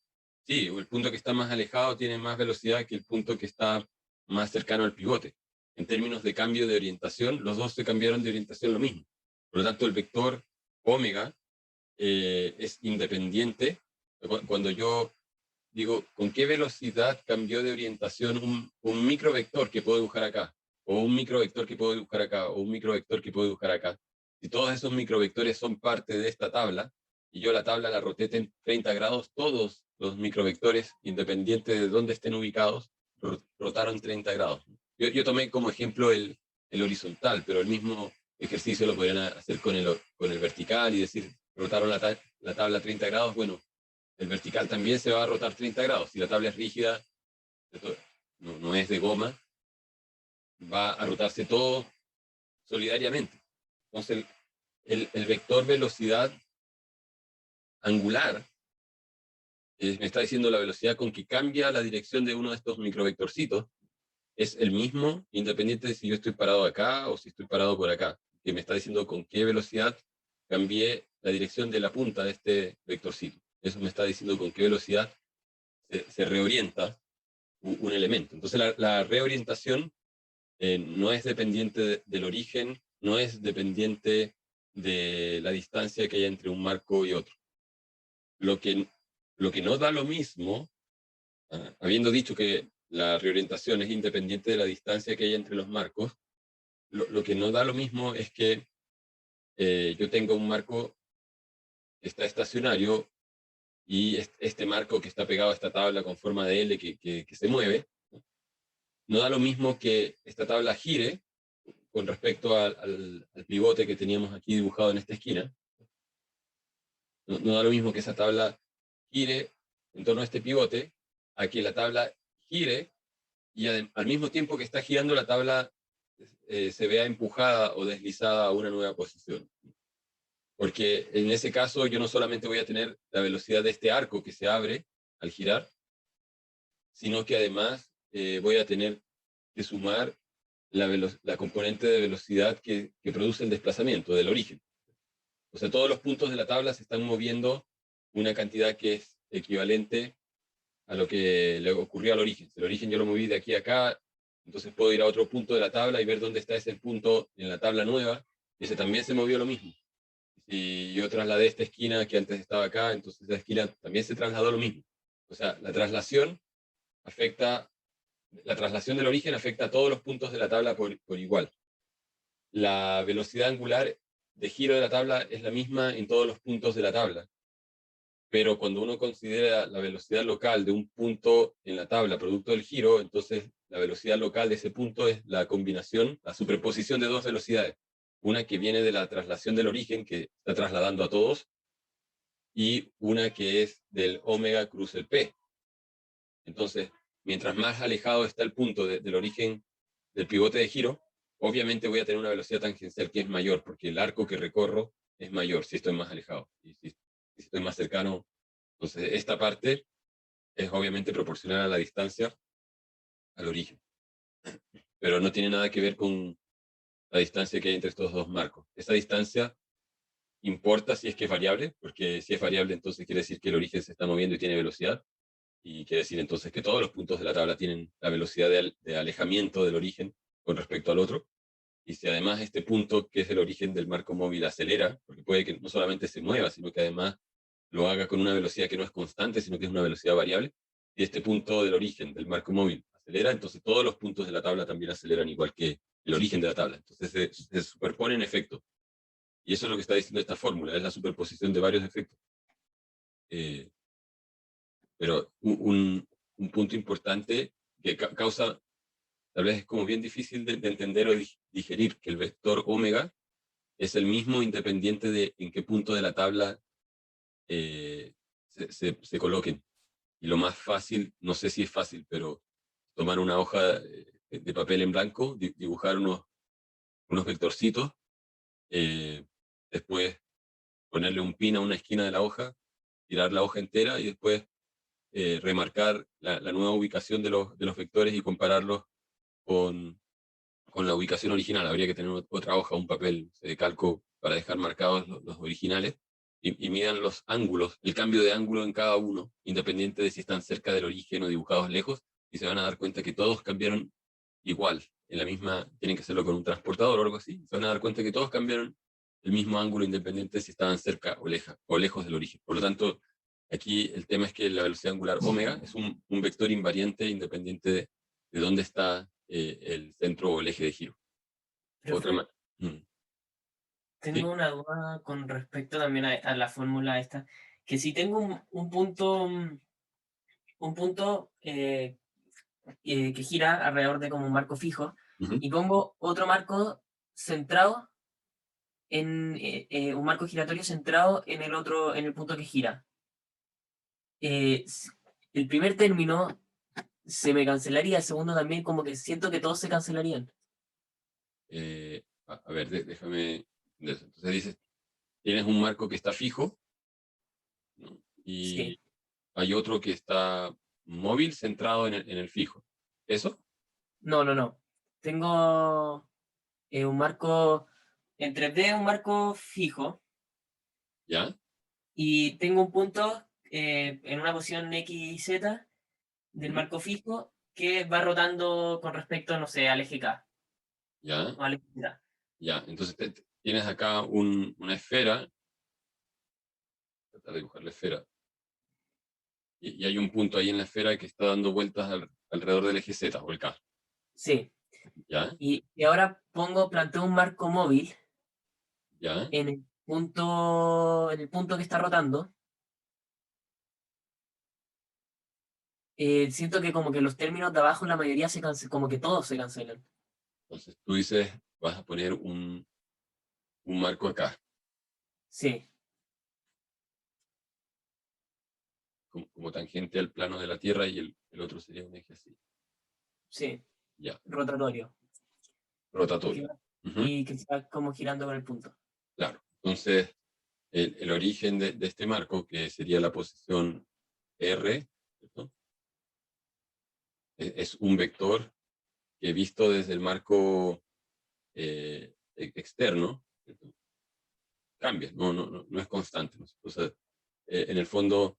sí, el punto que está más alejado tiene más velocidad que el punto que está más cercano al pivote. En términos de cambio de orientación, los dos se cambiaron de orientación lo mismo. Por lo tanto, el vector omega es independiente. Cuando yo digo, ¿con qué velocidad cambió de orientación un microvector que puedo dibujar acá? O un microvector que puedo dibujar acá, o un microvector que puedo dibujar acá. Si todos esos microvectores son parte de esta tabla, y yo la tabla la rotete en 30 grados, todos los microvectores, independiente de dónde estén ubicados, rotaron 30 grados. Yo tomé como ejemplo el horizontal, pero el mismo ejercicio lo podrían hacer con el vertical y decir, rotaron la tabla 30 grados, bueno, el vertical también se va a rotar 30 grados. Si la tabla es rígida, no es de goma, va a rotarse todo solidariamente. Entonces, el vector velocidad angular me está diciendo la velocidad con que cambia la dirección de uno de estos microvectorcitos. Es el mismo, independiente de si yo estoy parado acá o si estoy parado por acá. Que me está diciendo con qué velocidad cambié la dirección de la punta de este vectorcito. Eso me está diciendo con qué velocidad se reorienta un elemento. Entonces la reorientación no es dependiente del origen, no es dependiente de la distancia que hay entre un marco y otro. Lo que no da lo mismo, habiendo dicho que la reorientación es independiente de la distancia que hay entre los marcos, lo que no da lo mismo es que yo tengo un marco que está estacionario y este marco que está pegado a esta tabla con forma de L que se mueve, no da lo mismo que esta tabla gire con respecto al pivote que teníamos aquí dibujado en esta esquina. No da lo mismo que esa tabla gire en torno a este pivote, a que la tabla gire y al mismo tiempo que está girando la tabla se vea empujada o deslizada a una nueva posición. Porque en ese caso yo no solamente voy a tener la velocidad de este arco que se abre al girar, sino que además voy a tener que sumar la componente de velocidad que produce el desplazamiento del origen. O sea, todos los puntos de la tabla se están moviendo una cantidad que es equivalente a lo que le ocurrió al origen. Si el origen yo lo moví de aquí a acá, entonces puedo ir a otro punto de la tabla y ver dónde está ese punto en la tabla nueva, y ese también se movió lo mismo. Si yo trasladé esta esquina que antes estaba acá, entonces esa esquina también se trasladó lo mismo. O sea, la traslación del origen afecta a todos los puntos de la tabla por igual. La velocidad angular de giro de la tabla es la misma en todos los puntos de la tabla. Pero cuando uno considera la velocidad local de un punto en la tabla producto del giro, entonces la velocidad local de ese punto es la combinación, la superposición de dos velocidades. Una que viene de la traslación del origen, que está trasladando a todos, y una que es del omega cruz el P. Entonces, mientras más alejado está el punto del origen del pivote de giro, obviamente voy a tener una velocidad tangencial que es mayor, porque el arco que recorro es mayor si estoy más alejado. Y si estoy más cercano, entonces esta parte es obviamente proporcional a la distancia al origen. Pero no tiene nada que ver con la distancia que hay entre estos dos marcos. Esa distancia importa si es que es variable, porque si es variable entonces quiere decir que el origen se está moviendo y tiene velocidad, y quiere decir entonces que todos los puntos de la tabla tienen la velocidad de alejamiento del origen con respecto al otro. Y si además este punto, que es el origen del marco móvil, acelera, porque puede que no solamente se mueva, sino que además lo haga con una velocidad que no es constante, sino que es una velocidad variable, y este punto del origen del marco móvil acelera, entonces todos los puntos de la tabla también aceleran igual que el origen de la tabla. Entonces se superponen efectos. Y eso es lo que está diciendo esta fórmula, es la superposición de varios efectos. Pero un punto importante que causa, tal vez es como bien difícil de entender o digerir, que el vector omega es el mismo independiente de en qué punto de la tabla se coloquen. Y lo más fácil, no sé si es fácil, pero tomar una hoja de papel en blanco, dibujar unos vectorcitos, después ponerle un pin a una esquina de la hoja, tirar la hoja entera y después remarcar la nueva ubicación de los vectores y compararlos con la ubicación original. Habría que tener otra hoja, un papel de calco para dejar marcados los originales y midan los ángulos, el cambio de ángulo en cada uno, independiente de si están cerca del origen o dibujados lejos, y se van a dar cuenta que todos cambiaron igual, en la misma, tienen que hacerlo con un transportador o algo así, se van a dar cuenta que todos cambiaron el mismo ángulo independiente si estaban cerca o lejos del origen. Por lo tanto, aquí el tema es que la velocidad angular omega es un vector invariante independiente de dónde está el centro o el eje de giro. Profe, Mm, tengo una duda con respecto también a la fórmula esta, que si tengo un punto, que gira alrededor de como un marco fijo, ujú. y pongo otro marco centrado un marco giratorio centrado en el punto que gira. El primer término se me cancelaría, el segundo también, como que siento que todos se cancelarían. A ver, déjame. Entonces dices, tienes un marco que está fijo, ¿no? Y Sí. hay otro que está móvil centrado en el fijo. ¿Eso? No, no, no. Tengo un marco en 3D, un marco fijo, ¿Ya? y tengo un punto en una posición X y Z del Ujú. marco fijo que va rotando con respecto, no sé, al eje K ¿Ya? o al eje Z. Ya. Entonces tienes acá una esfera. Tratar de dibujar la esfera. Y hay un punto ahí en la esfera que está dando vueltas alrededor del eje Z o el K. Sí. ¿Ya? Y ahora planteo un marco móvil ¿Ya? en el punto que está rotando. Siento que como que los términos de abajo, la mayoría se cancelan, como que todos se cancelan. Entonces tú dices, vas a poner un marco acá, Sí, como tangente al plano de la Tierra y el otro sería un eje así. sí, Ya. rotatorio. Rotatorio. Ujú. Y que está como girando con el punto. Claro. Entonces, el origen de este marco, que sería la posición R, ¿cierto? Es un vector que visto desde el marco externo, ¿cierto? Cambia, no es constante, ¿no? O sea, en el fondo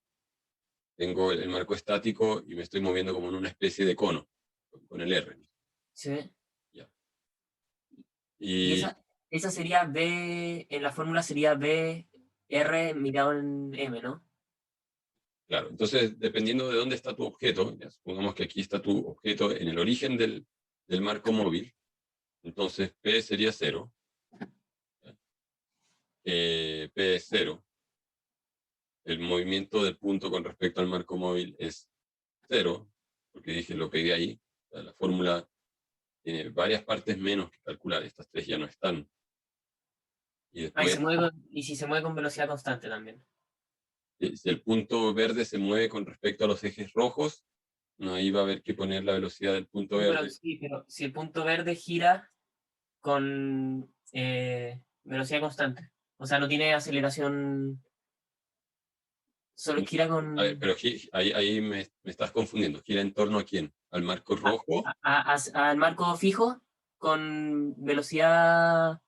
tengo el marco estático y me estoy moviendo como en una especie de cono con el R. Sí. Ya. Y Y esa sería B, en la fórmula sería B, R mirado en M, ¿no? claro, entonces dependiendo de dónde está tu objeto, ya, supongamos que aquí está tu objeto en el origen del marco móvil, entonces P sería 0, P es 0, el movimiento del punto con respecto al marco móvil es 0, porque dije lo pegué ahí, o sea, la fórmula tiene varias partes menos que calcular, estas tres ya no están. Y Ah, después, y si se mueve con velocidad constante también. si el punto verde se mueve con respecto a los ejes rojos, no, ahí va a haber que poner la velocidad del punto No, pero verde. sí, pero si el punto verde gira con velocidad constante, o sea, no tiene aceleración, solo gira A ver, con pero ahí me estás confundiendo. ¿Gira en torno a quién? ¿Al marco rojo? al marco fijo con velocidad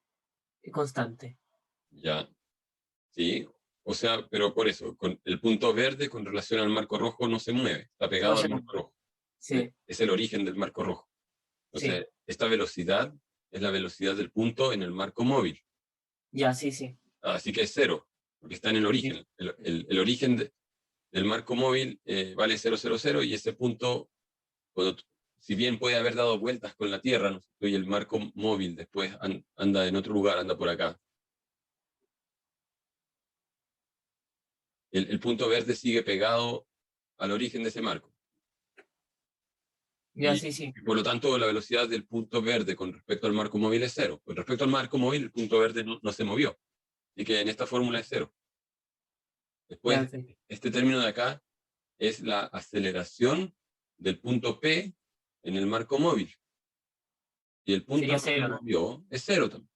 constante. Ya, sí. O sea, pero por eso, con el punto verde con relación al marco rojo no se mueve, está No pegado al sé. marco rojo. Sí, Es el origen del marco rojo. sí, Entonces, esta velocidad es la velocidad del punto en el marco móvil. ya, sí, sí. Así que es cero, porque está en el Sí. origen. El origen del marco móvil vale 000 y ese punto, cuando, si bien puede haber dado vueltas con la Tierra, ¿no? Y el marco móvil después anda en otro lugar, anda por acá. El punto verde sigue pegado al origen de ese marco. Ya, sí, sí. Y por lo tanto, la velocidad del punto verde con respecto al marco móvil es cero. Con respecto al marco móvil, el punto verde no se movió. Así que en esta fórmula es cero. Ya, Después, sí. este término de acá es la aceleración del punto P en el marco móvil. Y el punto Sería no se cero, ¿no? movió, es cero también.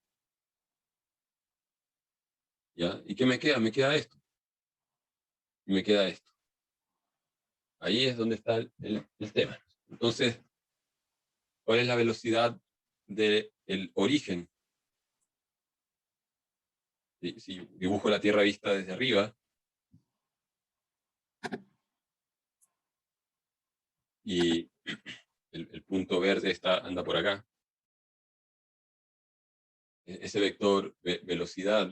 ¿Ya? ¿Y qué me queda? Me queda esto. Y me queda esto. Ahí es donde está el tema. Entonces, ¿cuál es la velocidad del origen? Si dibujo la Tierra vista desde arriba y el punto verde anda por acá, ese vector velocidad,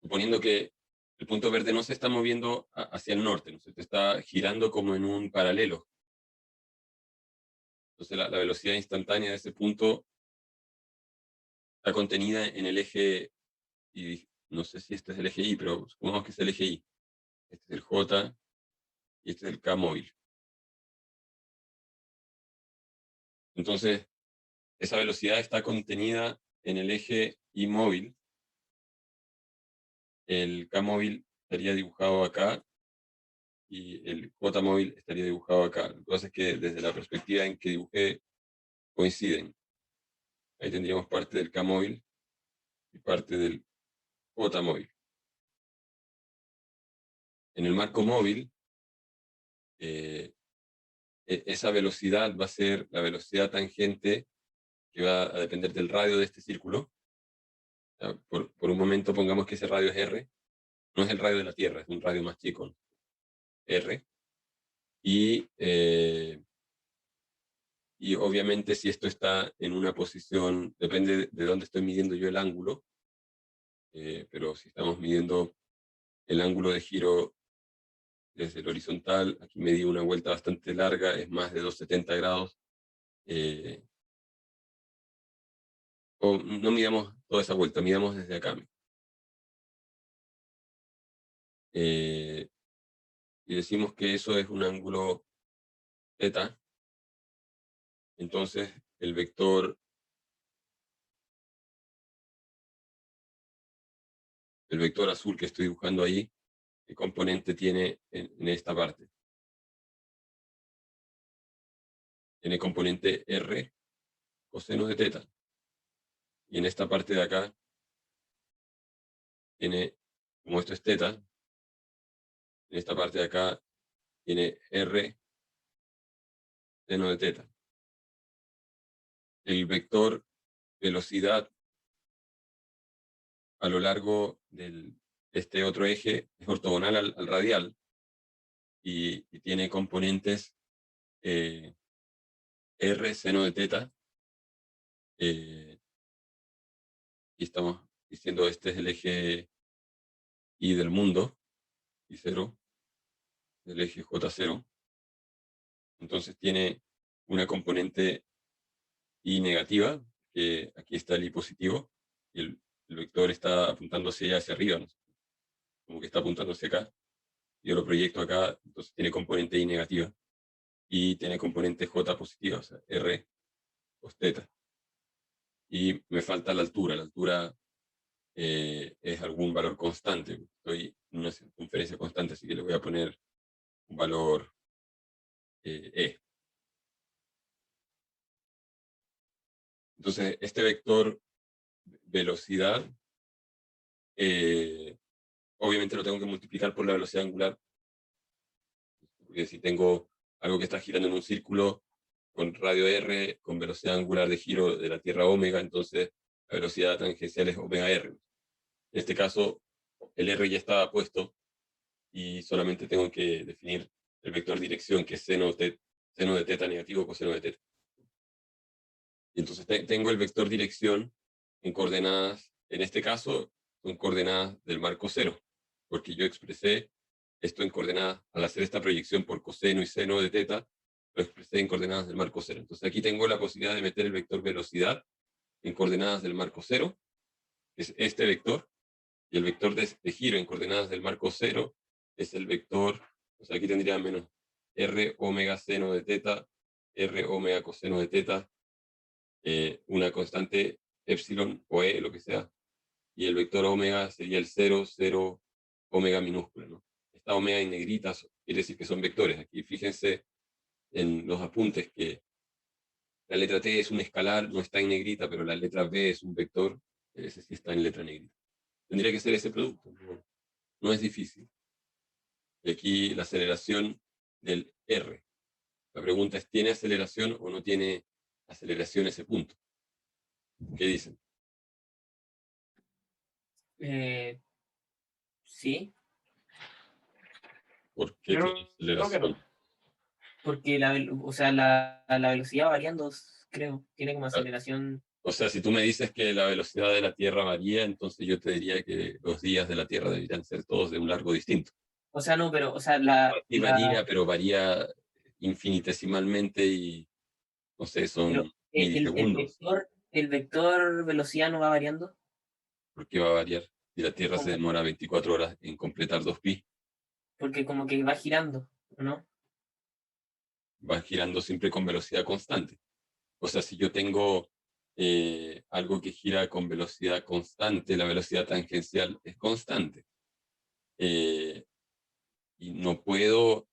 suponiendo que el punto verde no se está moviendo hacia el norte, ¿no? Se está girando como en un paralelo. Entonces la velocidad instantánea de ese punto está contenida en el eje, y no sé si este es el eje Y, pero supongamos que es el eje Y. Este es el J y este es el K móvil. Entonces, esa velocidad está contenida en el eje Y móvil. El K móvil estaría dibujado acá y el J móvil estaría dibujado acá. Lo que pasa es que desde la perspectiva en que dibujé coinciden. Ahí tendríamos parte del K móvil y parte del J móvil. En el marco móvil, esa velocidad va a ser la velocidad tangente que va a depender del radio de este círculo. Por un momento pongamos que ese radio es R. No es el radio de la Tierra, es un radio más chico, ¿no? R. Y obviamente si esto está en una posición, depende de dónde estoy midiendo yo el ángulo, pero si estamos midiendo el ángulo de giro desde el horizontal, aquí me di una vuelta bastante larga, es más de 270 grados, o no midamos toda esa vuelta, midamos desde acá. Y decimos que eso es un ángulo θ, entonces el vector azul que estoy dibujando ahí, ¿qué componente tiene en esta parte? Tiene componente R coseno de θ. Y en esta parte de acá tiene, como esto es θ, en esta parte de acá tiene R seno de θ. El vector velocidad a lo largo de este otro eje es ortogonal al radial y tiene componentes R seno de θ. Y estamos diciendo este es el eje Y del mundo, Y0, el eje J0. Entonces tiene una componente Y negativa, que aquí está el Y positivo, y el vector está apuntándose hacia arriba, ¿no? Como que está apuntándose acá. Yo lo proyecto acá, entonces tiene componente Y negativa, y tiene componente J positiva, o sea, R cos θ. Y me falta la altura es algún valor constante. Estoy en una circunferencia constante, así que le voy a poner un valor E. Entonces, este vector velocidad, obviamente lo tengo que multiplicar por la velocidad angular, porque si tengo algo que está girando en un círculo con radio R, con velocidad angular de giro de la Tierra omega, entonces la velocidad tangencial es omega R. En este caso, el R ya estaba puesto y solamente tengo que definir el vector dirección, que es seno de θ negativo coseno de θ. Y entonces tengo el vector dirección en coordenadas, en este caso, son coordenadas del marco cero, porque yo expresé esto en coordenadas, al hacer esta proyección por coseno y seno de θ, lo expresé en coordenadas del marco cero. Entonces aquí tengo la posibilidad de meter el vector velocidad en coordenadas del marco cero, que es este vector, y el vector de giro en coordenadas del marco cero es el vector, o sea, aquí tendría menos R omega seno de θ, R omega coseno de θ, una constante epsilon o E, lo que sea, y el vector omega sería el 0, 0, omega minúscula, ¿no? Esta omega en negritas quiere decir que son vectores. Aquí fíjense en los apuntes que la letra T es un escalar, no está en negrita, pero la letra B es un vector, ese sí está en letra negrita. Tendría que ser ese producto, no es difícil. Y aquí la aceleración del R. La pregunta es, ¿tiene aceleración o no tiene aceleración ese punto? ¿Qué dicen? Sí, ¿Por qué Yo tiene creo que aceleración? no. porque la velocidad va variando, creo. Tiene como Ah. aceleración. O sea, si tú me dices que la velocidad de la Tierra varía, entonces yo te diría que los días de la Tierra deberían ser todos de un largo distinto. O sea, no, pero, o sea, Sí varía, pero varía infinitesimalmente y, no sé, pero son el milisegundos. el vector velocidad no va variando. ¿Por qué va a variar si la Tierra se ¿Cómo? demora 24 horas en completar 2π? Porque como que va girando, ¿no? Va girando siempre con velocidad constante. O sea, si yo tengo algo que gira con velocidad constante, la velocidad tangencial es constante. Y no puedo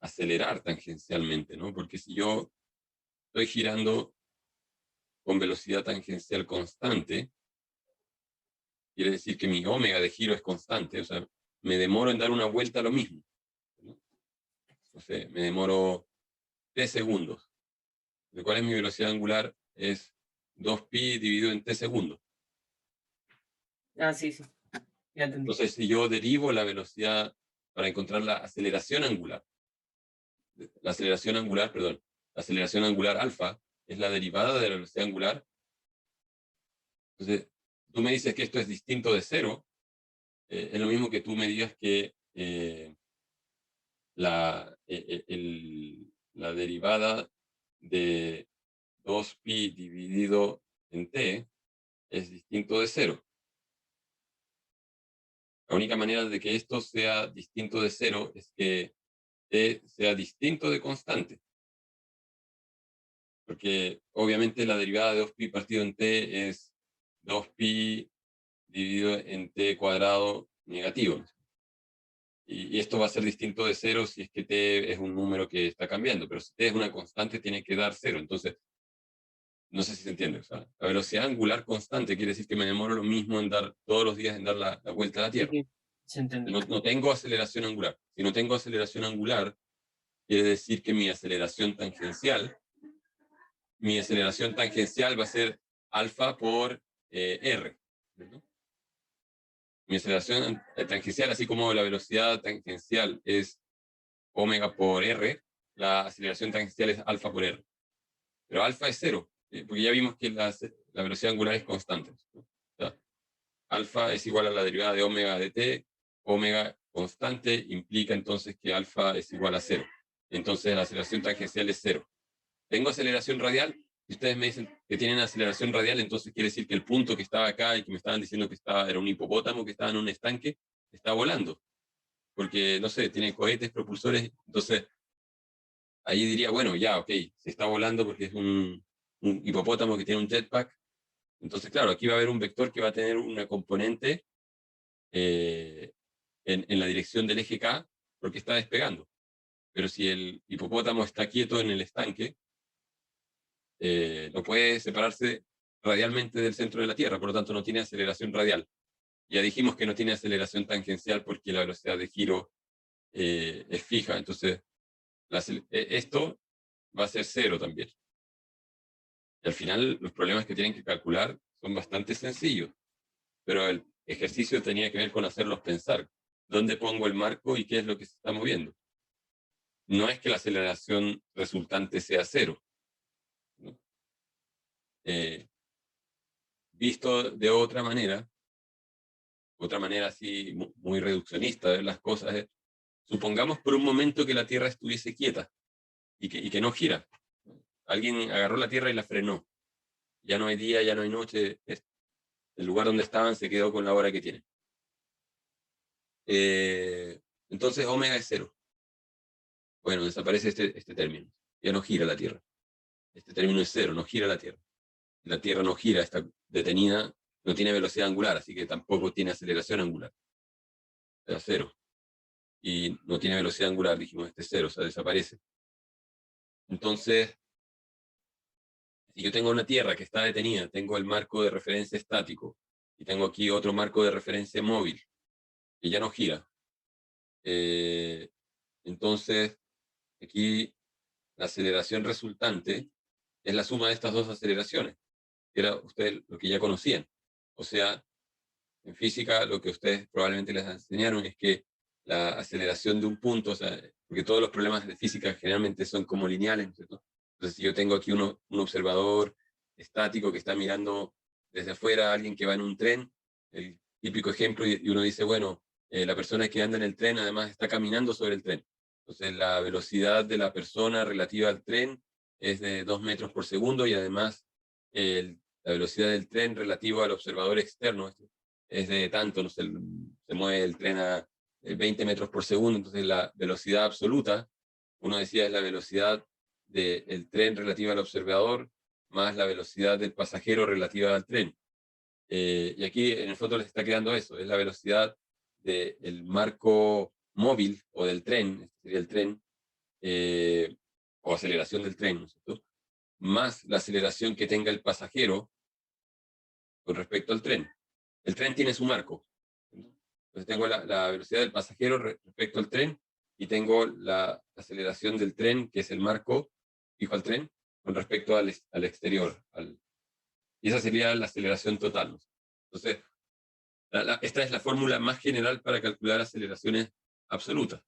acelerar tangencialmente, ¿no? Porque si yo estoy girando con velocidad tangencial constante, quiere decir que mi ómega de giro es constante, o sea, me demoro en dar una vuelta a lo mismo, ¿no? O sea, me demoro 3 segundos. ¿De cuál es mi velocidad angular? Es 2π dividido en t segundos. Ah, sí, sí. Ya entendí. Entonces, si yo derivo la velocidad para encontrar la aceleración angular, perdón, la aceleración angular alfa es la derivada de la velocidad angular. Entonces, tú me dices que esto es distinto de cero, es lo mismo que tú me digas que la derivada de 2π dividido en t es distinto de cero. La única manera de que esto sea distinto de cero es que t sea distinto de constante. Porque obviamente la derivada de 2π partido en t es 2π dividido en t cuadrado negativo. Y esto va a ser distinto de cero si es que t es un número que está cambiando, pero si t es una constante tiene que dar cero. Entonces, no sé si se entiende. O sea, la velocidad angular constante quiere decir que me demoro lo mismo en dar todos los días en dar la vuelta a la Tierra. Sí, se entendió. No tengo aceleración angular. Si no tengo aceleración angular, quiere decir que mi aceleración tangencial va a ser alfa por r, ¿no? Mi aceleración tangencial, así como la velocidad tangencial es omega por r, la aceleración tangencial es alfa por r. Pero alfa es cero, porque ya vimos que la velocidad angular es constante, ¿no? O sea, alfa es igual a la derivada de omega de t, omega constante implica entonces que alfa es igual a cero. Entonces la aceleración tangencial es cero. ¿Tengo aceleración radial? Si ustedes me dicen que tienen aceleración radial, entonces quiere decir que el punto que estaba acá y que me estaban diciendo que era un hipopótamo que estaba en un estanque, está volando. Porque, no sé, tiene cohetes, propulsores. Entonces, ahí diría, bueno, ya, ok, se está volando porque es un hipopótamo que tiene un jetpack. Entonces, claro, aquí va a haber un vector que va a tener una componente en la dirección del eje K porque está despegando. Pero si el hipopótamo está quieto en el estanque, no puede separarse radialmente del centro de la Tierra, por lo tanto no tiene aceleración radial. Ya dijimos que no tiene aceleración tangencial porque la velocidad de giro es fija, entonces esto va a ser cero también. Y al final los problemas que tienen que calcular son bastante sencillos, pero el ejercicio tenía que ver con hacerlos pensar. ¿Dónde pongo el marco y qué es lo que se está moviendo? No es que la aceleración resultante sea cero, ¿no? Visto de otra manera así muy reduccionista de ver las cosas, supongamos por un momento que la Tierra estuviese quieta y que no gira. Alguien agarró la Tierra y la frenó. Ya no hay día, ya no hay noche. El lugar donde estaban se quedó con la hora que tiene. Entonces omega es cero. Bueno, desaparece este término. Ya no gira la Tierra. Este término es cero, no gira la Tierra. La Tierra no gira, está detenida, no tiene velocidad angular, así que tampoco tiene aceleración angular. O sea, cero. Y no tiene velocidad angular, dijimos, este es cero, o sea, desaparece. Entonces, si yo tengo una Tierra que está detenida, tengo el marco de referencia estático, y tengo aquí otro marco de referencia móvil, que ya no gira. Entonces, aquí la aceleración resultante es la suma de estas dos aceleraciones, que era ustedes lo que ya conocían. O sea, en física lo que ustedes probablemente les enseñaron es que la aceleración de un punto, o sea, porque todos los problemas de física generalmente son como lineales, ¿cierto? Entonces, si yo tengo aquí un observador estático que está mirando desde afuera a alguien que va en un tren, el típico ejemplo, y uno dice, bueno, la persona que anda en el tren además está caminando sobre el tren. Entonces la velocidad de la persona relativa al tren es de 2 metros por segundo y además la velocidad del tren relativa al observador externo es de tanto, no sé, se mueve el tren a 20 metros por segundo, entonces la velocidad absoluta, uno decía, es la velocidad del tren relativa al observador más la velocidad del pasajero relativa al tren. Y aquí en el fondo les está quedando eso, es la velocidad del marco móvil o del tren, este sería el tren, o aceleración del tren, ¿no es cierto? Más la aceleración que tenga el pasajero con respecto al tren. El tren tiene su marco. Entonces tengo la velocidad del pasajero respecto al tren y tengo la aceleración del tren, que es el marco fijo al tren, con respecto al exterior. Y esa sería la aceleración total, ¿no? Entonces, esta es la fórmula más general para calcular aceleraciones absolutas.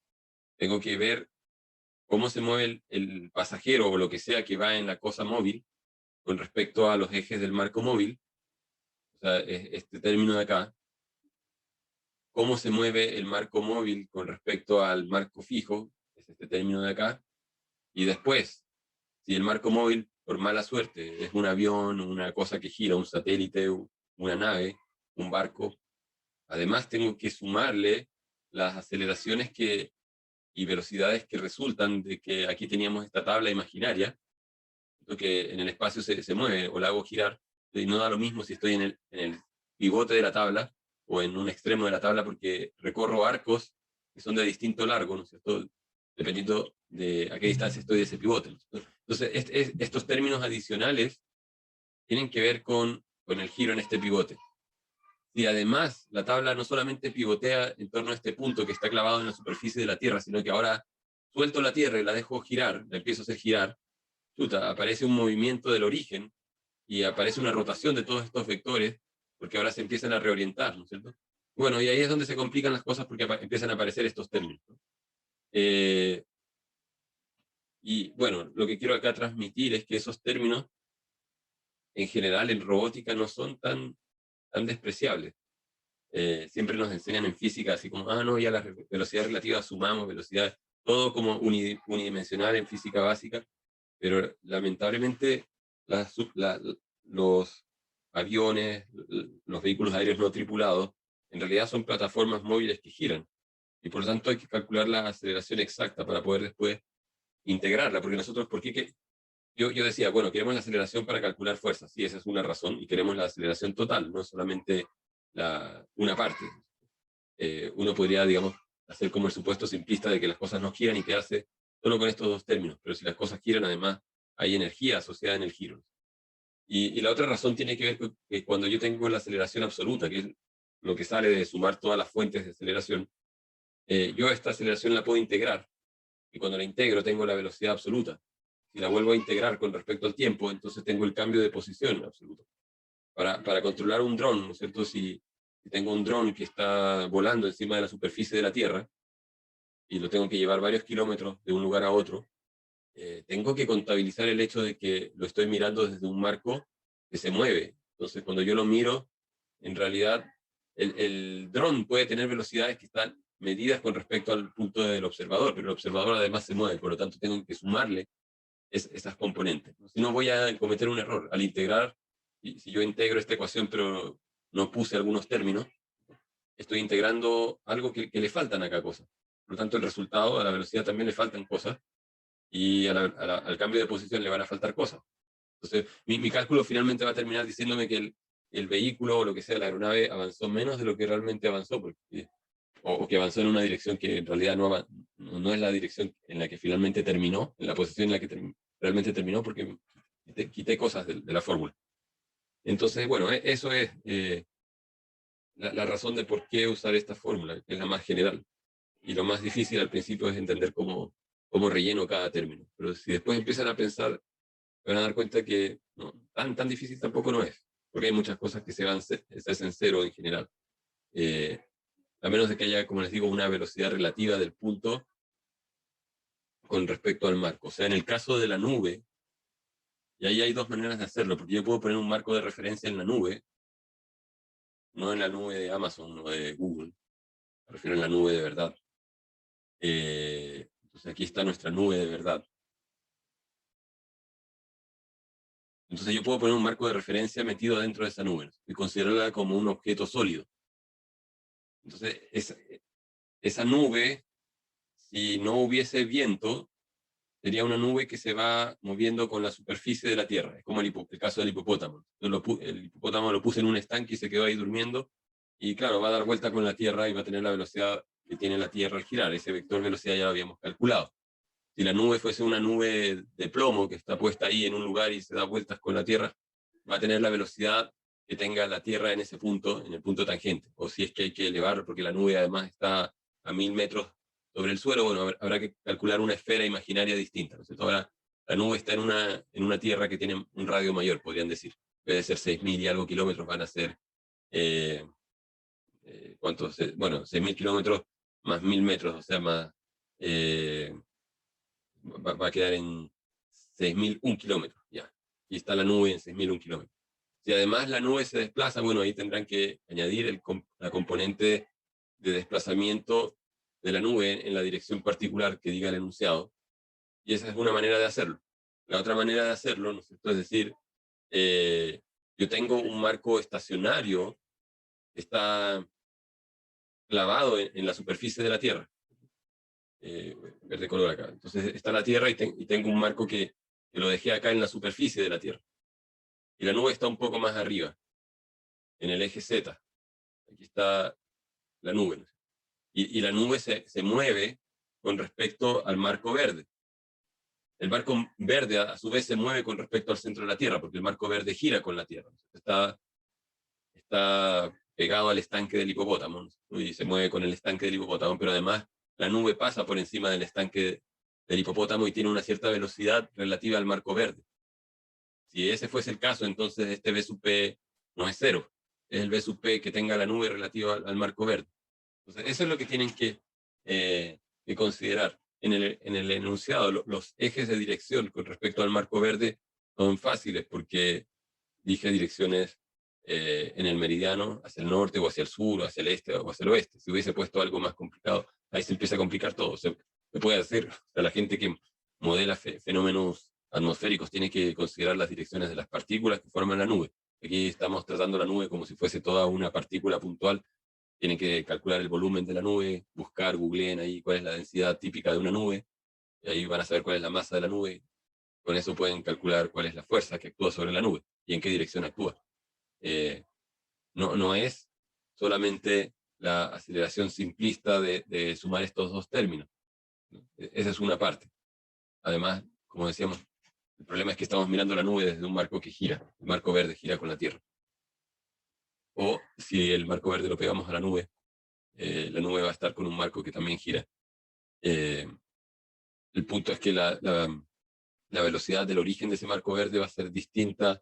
Tengo que ver cómo se mueve el pasajero o lo que sea que va en la cosa móvil con respecto a los ejes del marco móvil, o sea, este término de acá, cómo se mueve el marco móvil con respecto al marco fijo, es este término de acá, y después, si el marco móvil, por mala suerte, es un avión, una cosa que gira, un satélite, una nave, un barco, además tengo que sumarle las aceleraciones y velocidades que resultan de que aquí teníamos esta tabla imaginaria, que en el espacio se mueve o la hago girar, y no da lo mismo si estoy en el pivote de la tabla o en un extremo de la tabla, porque recorro arcos que son de distinto largo, ¿no es cierto? Dependiendo de a qué distancia estoy de ese pivote, ¿no es cierto? Entonces, estos términos adicionales tienen que ver con el giro en este pivote. Y además, la tabla no solamente pivotea en torno a este punto que está clavado en la superficie de la Tierra, sino que ahora suelto la Tierra y la dejo girar, la empiezo a hacer girar, aparece un movimiento del origen y aparece una rotación de todos estos vectores, porque ahora se empiezan a reorientar, ¿no es cierto? Bueno, y ahí es donde se complican las cosas porque empiezan a aparecer estos términos, ¿no? Y bueno, lo que quiero acá transmitir es que esos términos, en general, en robótica no son tan despreciables. Siempre nos enseñan en física, así como, no, ya la velocidad relativa sumamos, velocidad, todo como unidimensional en física básica, pero lamentablemente los aviones, los vehículos aéreos no tripulados, en realidad son plataformas móviles que giran, y por lo tanto hay que calcular la aceleración exacta para poder después integrarla, porque nosotros, yo decía, bueno, queremos la aceleración para calcular fuerzas, sí, esa es una razón, y queremos la aceleración total, no solamente una parte. Uno podría, digamos, hacer como el supuesto simplista de que las cosas no giran y quedarse solo con estos dos términos, pero si las cosas giran, además, hay energía asociada en el giro. Y la otra razón tiene que ver con que cuando yo tengo la aceleración absoluta, que es lo que sale de sumar todas las fuentes de aceleración, yo esta aceleración la puedo integrar, y cuando la integro tengo la velocidad absoluta. Si la vuelvo a integrar con respecto al tiempo, entonces tengo el cambio de posición absoluto. Para controlar un dron, ¿no es cierto? Si tengo un dron que está volando encima de la superficie de la Tierra, y lo tengo que llevar varios kilómetros de un lugar a otro, tengo que contabilizar el hecho de que lo estoy mirando desde un marco que se mueve. Entonces, cuando yo lo miro, en realidad, el dron puede tener velocidades que están medidas con respecto al punto del observador, pero el observador además se mueve, por lo tanto tengo que sumarle esas componentes. Si no, voy a cometer un error. Al integrar, si yo integro esta ecuación, pero no puse algunos términos, estoy integrando algo que le faltan acá cosas. Por lo tanto, el resultado, a la velocidad también le faltan cosas, y al cambio de posición le van a faltar cosas. Entonces, mi cálculo finalmente va a terminar diciéndome que el vehículo o lo que sea, la aeronave, avanzó menos de lo que realmente avanzó, o que avanzó en una dirección que en realidad no es la dirección en la que finalmente terminó, en la posición en la que realmente terminó, porque quité cosas de la fórmula. Entonces, bueno, eso es la razón de por qué usar esta fórmula, que es la más general. Y lo más difícil al principio es entender cómo relleno cada término. Pero si después empiezan a pensar, van a dar cuenta que no, tan difícil tampoco no es, porque hay muchas cosas que se hacen cero en general. A menos de que haya, como les digo, una velocidad relativa del punto con respecto al marco. O sea, en el caso de la nube, Y ahí hay dos maneras de hacerlo, porque yo puedo poner un marco de referencia en la nube, no en la nube de Amazon o de Google, me refiero en la nube de verdad. Entonces aquí está nuestra nube de verdad. Entonces yo puedo poner un marco de referencia metido dentro de esa nube y considerarla como un objeto sólido. Entonces esa nube, si no hubiese viento, sería una nube que se va moviendo con la superficie de la Tierra. Es como el caso del hipopótamo. El hipopótamo lo puse en un estanque y se quedó ahí durmiendo. Y claro, va a dar vuelta con la Tierra y va a tener la velocidad que tiene la Tierra al girar. Ese vector velocidad ya lo habíamos calculado. Si la nube fuese una nube de plomo que está puesta ahí en un lugar y se da vueltas con la Tierra, va a tener la velocidad que tenga la Tierra en ese punto, en el punto tangente. O si es que hay que elevar, porque la nube además está a 1000 metros sobre el suelo, bueno, habrá que calcular una esfera imaginaria distinta, ¿no es cierto? Ahora, la nube está en una Tierra que tiene un radio mayor, podrían decir. En vez de ser 6000 y algo kilómetros, van a ser, ¿cuántos? Bueno, 6000 kilómetros más 1000 metros, o sea, más, va a quedar en 6001 kilómetros, ya. Y está la nube en 6001 kilómetros. Si además la nube se desplaza, bueno, ahí tendrán que añadir la componente de desplazamiento de la nube en la dirección particular que diga el enunciado, y esa es una manera de hacerlo. La otra manera de hacerlo, ¿no es cierto? Es decir, yo tengo un marco estacionario que está clavado en la superficie de la Tierra, verde color acá. Entonces está la Tierra y tengo un marco que lo dejé acá en la superficie de la Tierra. Y la nube está un poco más arriba, en el eje Z. Aquí está la nube, ¿no? Y la nube se mueve con respecto al marco verde. El marco verde a su vez se mueve con respecto al centro de la Tierra, porque el marco verde gira con la Tierra. Está pegado al estanque del hipopótamo, ¿no? Y se mueve con el estanque del hipopótamo, pero además la nube pasa por encima del estanque del hipopótamo y tiene una cierta velocidad relativa al marco verde. Si ese fuese el caso, entonces este V sub P no es cero, es el V sub P que tenga la nube relativa al marco verde. Entonces eso es lo que tienen que considerar. En el enunciado, los ejes de dirección con respecto al marco verde son fáciles porque dije direcciones en el meridiano, hacia el norte o hacia el sur, o hacia el este o hacia el oeste. Si hubiese puesto algo más complicado, ahí se empieza a complicar todo. Se puede hacer, o sea, la gente que modela fenómenos atmosféricos tiene que considerar las direcciones de las partículas que forman la nube. Aquí estamos tratando la nube como si fuese toda una partícula puntual. Tienen que calcular el volumen de la nube, buscar, googleen ahí cuál es la densidad típica de una nube, y ahí van a saber cuál es la masa de la nube. Con eso pueden calcular cuál es la fuerza que actúa sobre la nube y en qué dirección actúa. No es solamente la aceleración simplista de sumar estos dos términos. Esa es una parte. Además, como decíamos, el problema es que estamos mirando la nube desde un marco que gira. El marco verde gira con la Tierra. O si el marco verde lo pegamos a la nube va a estar con un marco que también gira. El punto es que la velocidad del origen de ese marco verde va a ser distinta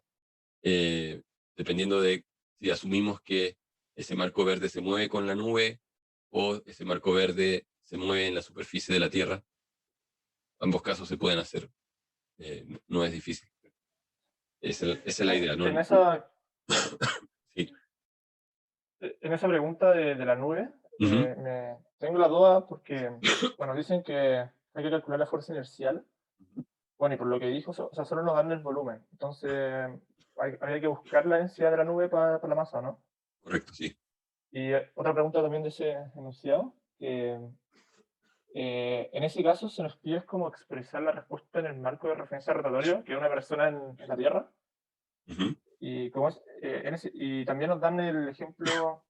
dependiendo de si asumimos que ese marco verde se mueve con la nube o ese marco verde se mueve en la superficie de la Tierra. Ambos casos se pueden hacer. No es difícil. Esa es la idea, ¿no? Sí. En esa pregunta de la nube, tengo la duda porque, bueno, dicen que hay que calcular la fuerza inercial. Bueno, y por lo que dijo, o sea, solo nos dan el volumen. Entonces, habría que buscar la densidad de la nube para la masa, ¿no? Correcto, sí. Y otra pregunta también de ese enunciado, que en ese caso se nos pide cómo expresar la respuesta en el marco de referencia rotatorio, que es una persona en la Tierra. Y, y también nos dan el ejemplo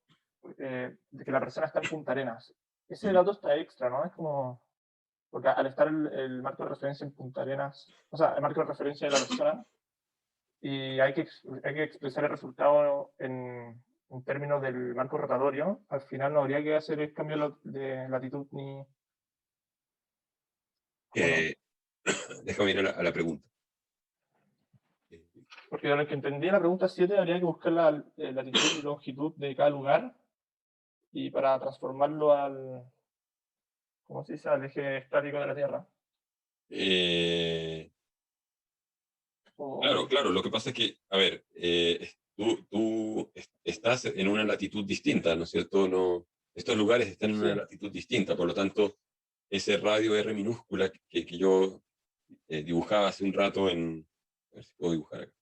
de que la persona está en Punta Arenas. Ese dato está extra, ¿no? Es como, porque al estar el marco de referencia en Punta Arenas, o sea, el marco de referencia de la persona, y hay que expresar el resultado en términos del marco rotatorio, al final no habría que hacer el cambio de latitud ni... Déjame ir a la pregunta. Porque de lo que entendí en la pregunta 7 habría que buscar la latitud y longitud de cada lugar y para transformarlo al, ¿cómo se dice?, al eje estático de la Tierra. Claro, lo que pasa es que, a ver, tú estás en una latitud distinta, ¿no es cierto? No, estos lugares están en una Sí. latitud distinta, por lo tanto, ese radio R minúscula que yo dibujaba hace un rato a ver si puedo dibujar acá.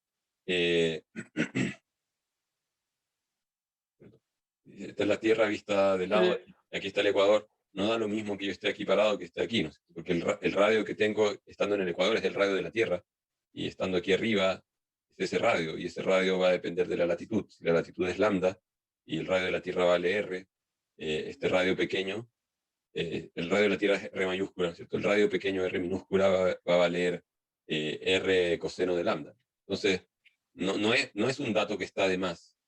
Esta es la Tierra vista de lado, aquí está el Ecuador. No da lo mismo que yo esté aquí parado que esté aquí, ¿no? Porque el radio que tengo estando en el Ecuador es el radio de la Tierra, y estando aquí arriba es ese radio, y ese radio va a depender de la latitud. Si la latitud es lambda y el radio de la Tierra vale R, este radio pequeño, el radio de la Tierra es R mayúscula, ¿cierto? El radio pequeño R minúscula va a valer R coseno de lambda. Entonces, no es un dato que está de más,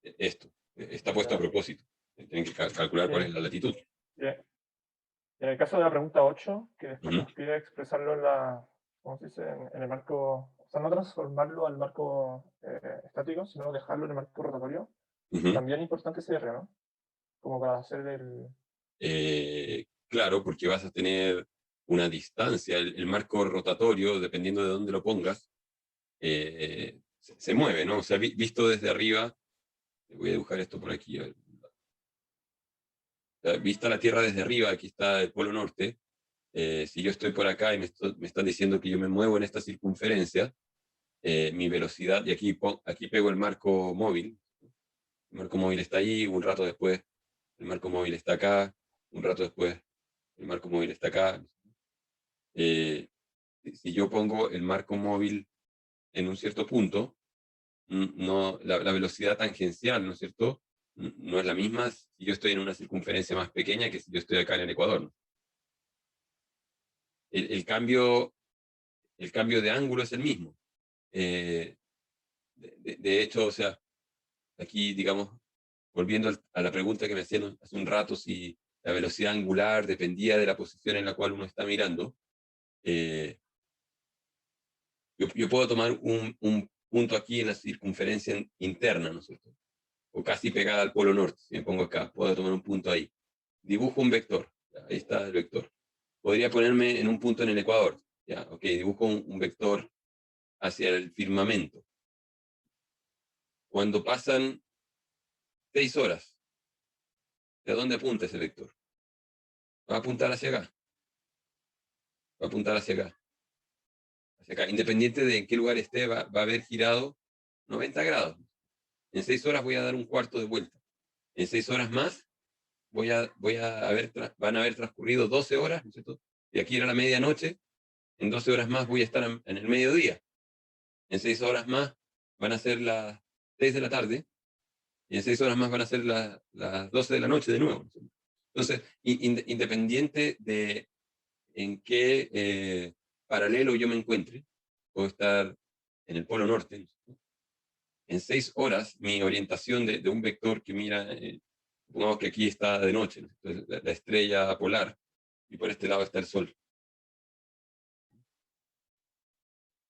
esto. Está puesto a propósito. Tienen que calcular cuál es la latitud. Bien. En el caso de la pregunta 8, que después Ujú. nos pide expresarlo en la, ¿cómo se dice? En el marco, o sea, no transformarlo al marco estático, sino dejarlo en el marco rotatorio. Ujú. También es importante ese R, ¿no? Como para hacer Claro, porque vas a tener una distancia. El marco rotatorio, dependiendo de dónde lo pongas, se mueve, ¿no? O sea, visto desde arriba, voy a dibujar esto por aquí. A ver. Vista la Tierra desde arriba, aquí está el Polo Norte. Si yo estoy por acá y me están diciendo que yo me muevo en esta circunferencia, mi velocidad, y aquí pego el marco móvil. El marco móvil está ahí, un rato después el marco móvil está acá, un rato después el marco móvil está acá. Si yo pongo el marco móvil en un cierto punto, no, la velocidad tangencial, ¿no es cierto? No es la misma si yo estoy en una circunferencia más pequeña que si yo estoy acá en el Ecuador, ¿no? El cambio de ángulo es el mismo. De hecho, o sea, aquí, digamos, volviendo a la pregunta que me hacían hace un rato, si la velocidad angular dependía de la posición en la cual uno está mirando, yo puedo tomar un punto aquí en la circunferencia interna, ¿no es cierto? O casi pegada al polo norte, si me pongo acá, puedo tomar un punto ahí. Dibujo un vector, ahí está el vector. Podría ponerme en un punto en el ecuador, ya, ok, dibujo un vector hacia el firmamento. Cuando pasan 6 horas, ¿de dónde apunta ese vector? Va a apuntar hacia acá. Va a apuntar hacia acá. Hacia acá. Independiente de en qué lugar esté, va a haber girado 90 grados. En 6 horas voy a dar un cuarto de vuelta. En 6 horas más van a haber transcurrido 12 horas, ¿no es cierto? Y aquí era la medianoche, en 12 horas más voy a estar en el mediodía. En 6 horas más van a ser las 6 de la tarde, y en 6 horas más van a ser las 12 de la noche de nuevo. Entonces, independiente de en qué paralelo yo me encuentre, puedo estar en el polo norte, en 6 horas mi orientación de un vector que mira, supongamos que aquí está de noche, ¿no? Entonces, la estrella polar, y por este lado está el sol.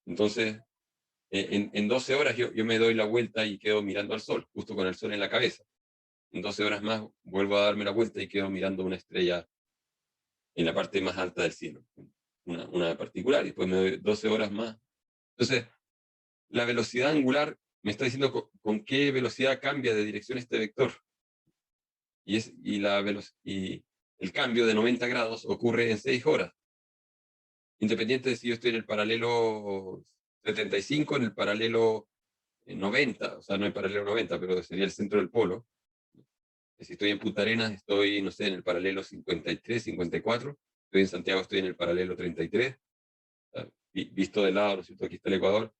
Entonces, en 12 horas yo me doy la vuelta y quedo mirando al sol, justo con el sol en la cabeza. En 12 horas más vuelvo a darme la vuelta y quedo mirando una estrella en la parte más alta del cielo, una particular, y después me doy 12 horas más. Entonces, la velocidad angular me está diciendo con qué velocidad cambia de dirección este vector. Y el cambio de 90 grados ocurre en 6 horas. Independiente de si yo estoy en el paralelo 75, en el paralelo 90, o sea, no el paralelo 90, pero sería el centro del polo. Si estoy en Punta Arenas, estoy, no sé, en el paralelo 53, 54. Estoy en Santiago, estoy en el paralelo 33. Visto de lado, ¿no es cierto? Aquí está el Ecuador.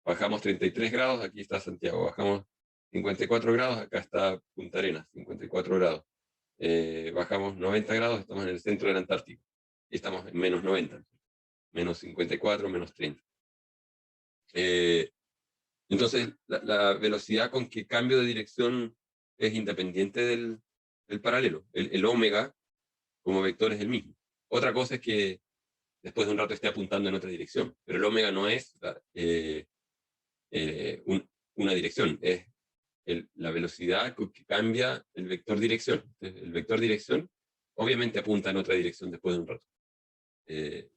Bajamos 33 grados, aquí está Santiago. Bajamos 54 grados, acá está Punta Arenas, 54 grados. Bajamos 90 grados, estamos en el centro del Antártico. Y estamos en menos 90, menos 54, menos 30. Entonces, la velocidad con que cambio de dirección es independiente del paralelo. El ómega como vector es el mismo. Otra cosa es que después de un rato esté apuntando en otra dirección, pero el ómega no es una dirección, es la velocidad con que cambia el vector dirección. Entonces, el vector dirección obviamente apunta en otra dirección después de un rato. ¿Y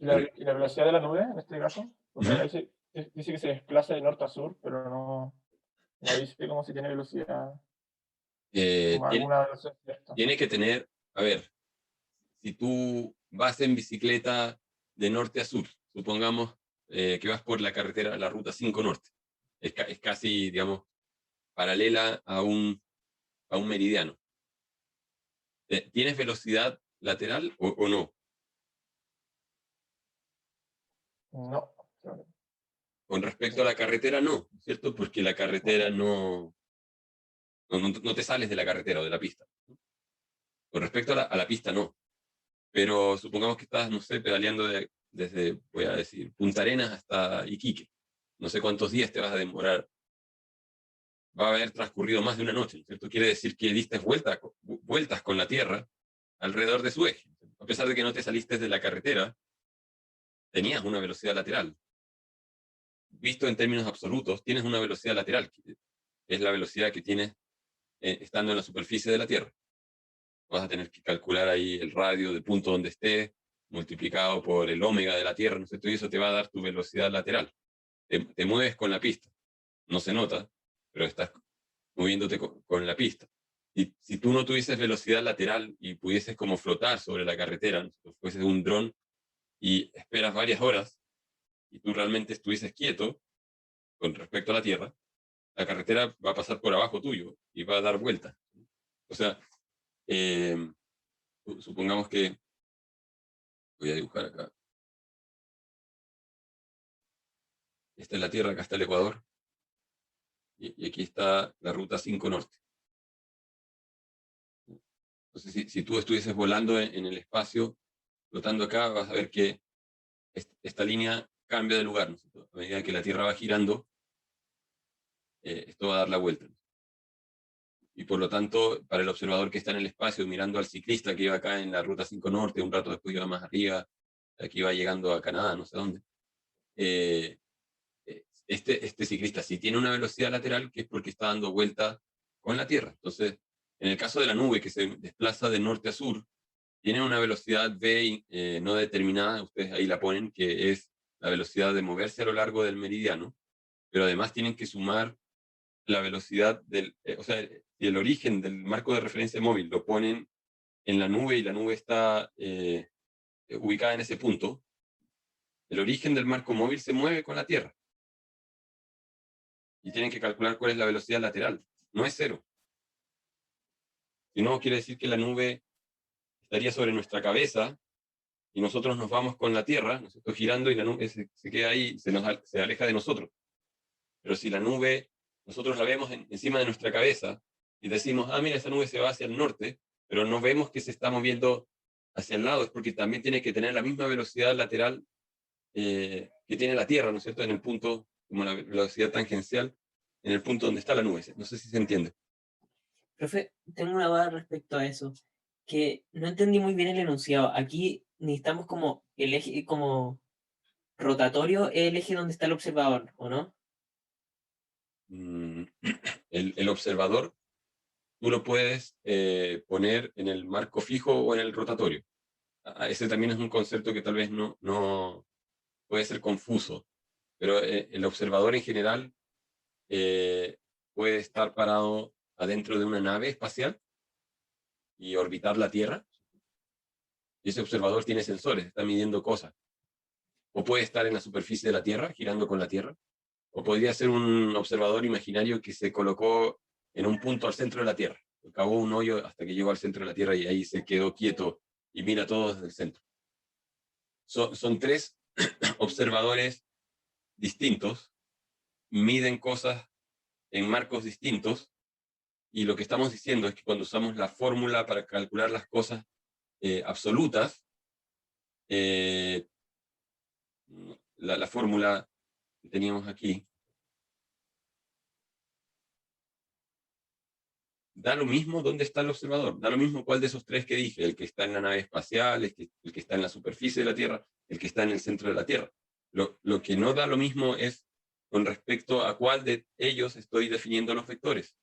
la velocidad de la nube, en este caso? Porque ahí sí, dice que se desplaza de norte a sur, pero no dice como si tiene velocidad, como Tiene, alguna velocidad cierta. tiene que tener, a ver, si tú vas en bicicleta de norte a sur, supongamos que vas por la carretera, la ruta 5 norte, es casi, digamos, paralela a un meridiano. ¿Tienes velocidad lateral o no? No. Con respecto a la carretera, no, ¿cierto? Porque la carretera no te sales de la carretera o de la pista. Con respecto a la pista, no. Pero supongamos que estás, no sé, pedaleando desde, voy a decir, Punta Arenas hasta Iquique. No sé cuántos días te vas a demorar. Va a haber transcurrido más de una noche, ¿cierto? Quiere decir que diste vueltas con la Tierra alrededor de su eje. A pesar de que no te saliste de la carretera, tenías una velocidad lateral. Visto en términos absolutos, tienes una velocidad lateral, que es la velocidad que tienes estando en la superficie de la Tierra. Vas a tener que calcular ahí el radio del punto donde estés, multiplicado por el ómega de la Tierra, ¿no es cierto? Y eso te va a dar tu velocidad lateral. Te mueves con la pista. No se nota, pero estás moviéndote con la pista. Y si tú no tuvieses velocidad lateral y pudieses como flotar sobre la carretera, ¿no? Fueses un dron y esperas varias horas y tú realmente estuvieses quieto con respecto a la Tierra, la carretera va a pasar por abajo tuyo y va a dar vuelta. O sea, supongamos que, voy a dibujar acá, esta es la Tierra, acá está el Ecuador, y aquí está la ruta 5 norte. Entonces, si tú estuvieses volando en el espacio, flotando acá, vas a ver que esta línea cambia de lugar, ¿no? A medida que la Tierra va girando, esto va a dar la vuelta. Y por lo tanto, para el observador que está en el espacio, mirando al ciclista que iba acá en la ruta 5 norte, un rato después iba más arriba, aquí iba llegando a Canadá, no sé dónde, este ciclista sí tiene una velocidad lateral que es porque está dando vuelta con la Tierra. Entonces, en el caso de la nube que se desplaza de norte a sur, tiene una velocidad v no determinada, ustedes ahí la ponen, que es la velocidad de moverse a lo largo del meridiano, pero además tienen que sumar la velocidad o sea, si el origen del marco de referencia móvil lo ponen en la nube y la nube está ubicada en ese punto, el origen del marco móvil se mueve con la Tierra. Y tienen que calcular cuál es la velocidad lateral. No es cero. Si no, quiere decir que la nube estaría sobre nuestra cabeza y nosotros nos vamos con la Tierra, nos está girando y la nube se queda ahí, se aleja de nosotros. Pero si la nube, nosotros la vemos encima de nuestra cabeza y decimos, mira, esa nube se va hacia el norte, pero no vemos que se está moviendo hacia el lado, es porque también tiene que tener la misma velocidad lateral que tiene la Tierra, ¿no es cierto? En el punto, como la velocidad tangencial, en el punto donde está la nube. No sé si se entiende. Profe, tengo una duda respecto a eso, que no entendí muy bien el enunciado. Aquí necesitamos como el eje, como rotatorio, el eje donde está el observador, ¿o no? El observador, tú lo puedes poner en el marco fijo o en el rotatorio. Ese también es un concepto que tal vez no puede ser confuso, pero el observador en general puede estar parado adentro de una nave espacial y orbitar la Tierra. Y ese observador tiene sensores, está midiendo cosas. O puede estar en la superficie de la Tierra, girando con la Tierra. O podría ser un observador imaginario que se colocó en un punto al centro de la Tierra. Cavó un hoyo hasta que llegó al centro de la Tierra y ahí se quedó quieto y mira todo desde el centro. Son tres observadores distintos, miden cosas en marcos distintos, y lo que estamos diciendo es que cuando usamos la fórmula para calcular las cosas absolutas, la fórmula que teníamos aquí, da lo mismo dónde está el observador, da lo mismo cuál de esos tres que dije, el que está en la nave espacial, el que está en la superficie de la Tierra, el que está en el centro de la Tierra. Lo que no da lo mismo es con respecto a cuál de ellos estoy definiendo los vectores.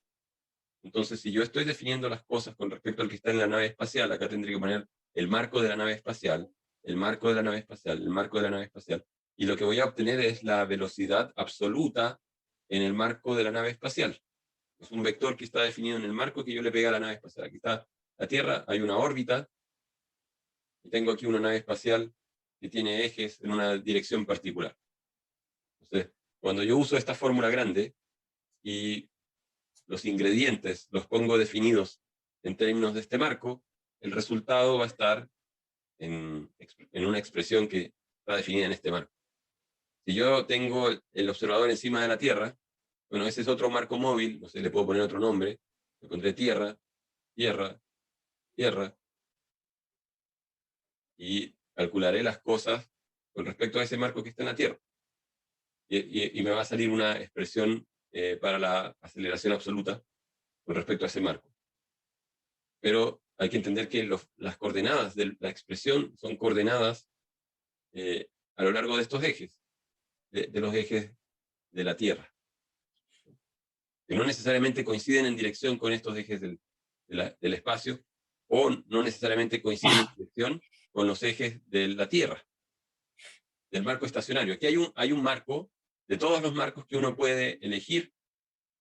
Entonces, si yo estoy definiendo las cosas con respecto al que está en la nave espacial, acá tendría que poner el marco de la nave espacial, el marco de la nave espacial, el marco de la nave espacial, y lo que voy a obtener es la velocidad absoluta en el marco de la nave espacial. Es un vector que está definido en el marco que yo le pegué a la nave espacial. Aquí está la Tierra, hay una órbita, y tengo aquí una nave espacial que tiene ejes en una dirección particular. Entonces, cuando yo uso esta fórmula grande y los ingredientes los pongo definidos en términos de este marco, el resultado va a estar en una expresión que está definida en este marco. Si yo tengo el observador encima de la Tierra, bueno, ese es otro marco móvil, no sé, le puedo poner otro nombre, le pondré Tierra, Tierra, Tierra, y calcularé las cosas con respecto a ese marco que está en la Tierra. Y me va a salir una expresión para la aceleración absoluta con respecto a ese marco. Pero hay que entender que las coordenadas de la expresión son coordenadas a lo largo de estos ejes, de los ejes de la Tierra, que no necesariamente coinciden en dirección con estos ejes del espacio, o no necesariamente coinciden en dirección con los ejes de la Tierra, del marco estacionario. Aquí hay un marco, de todos los marcos que uno puede elegir,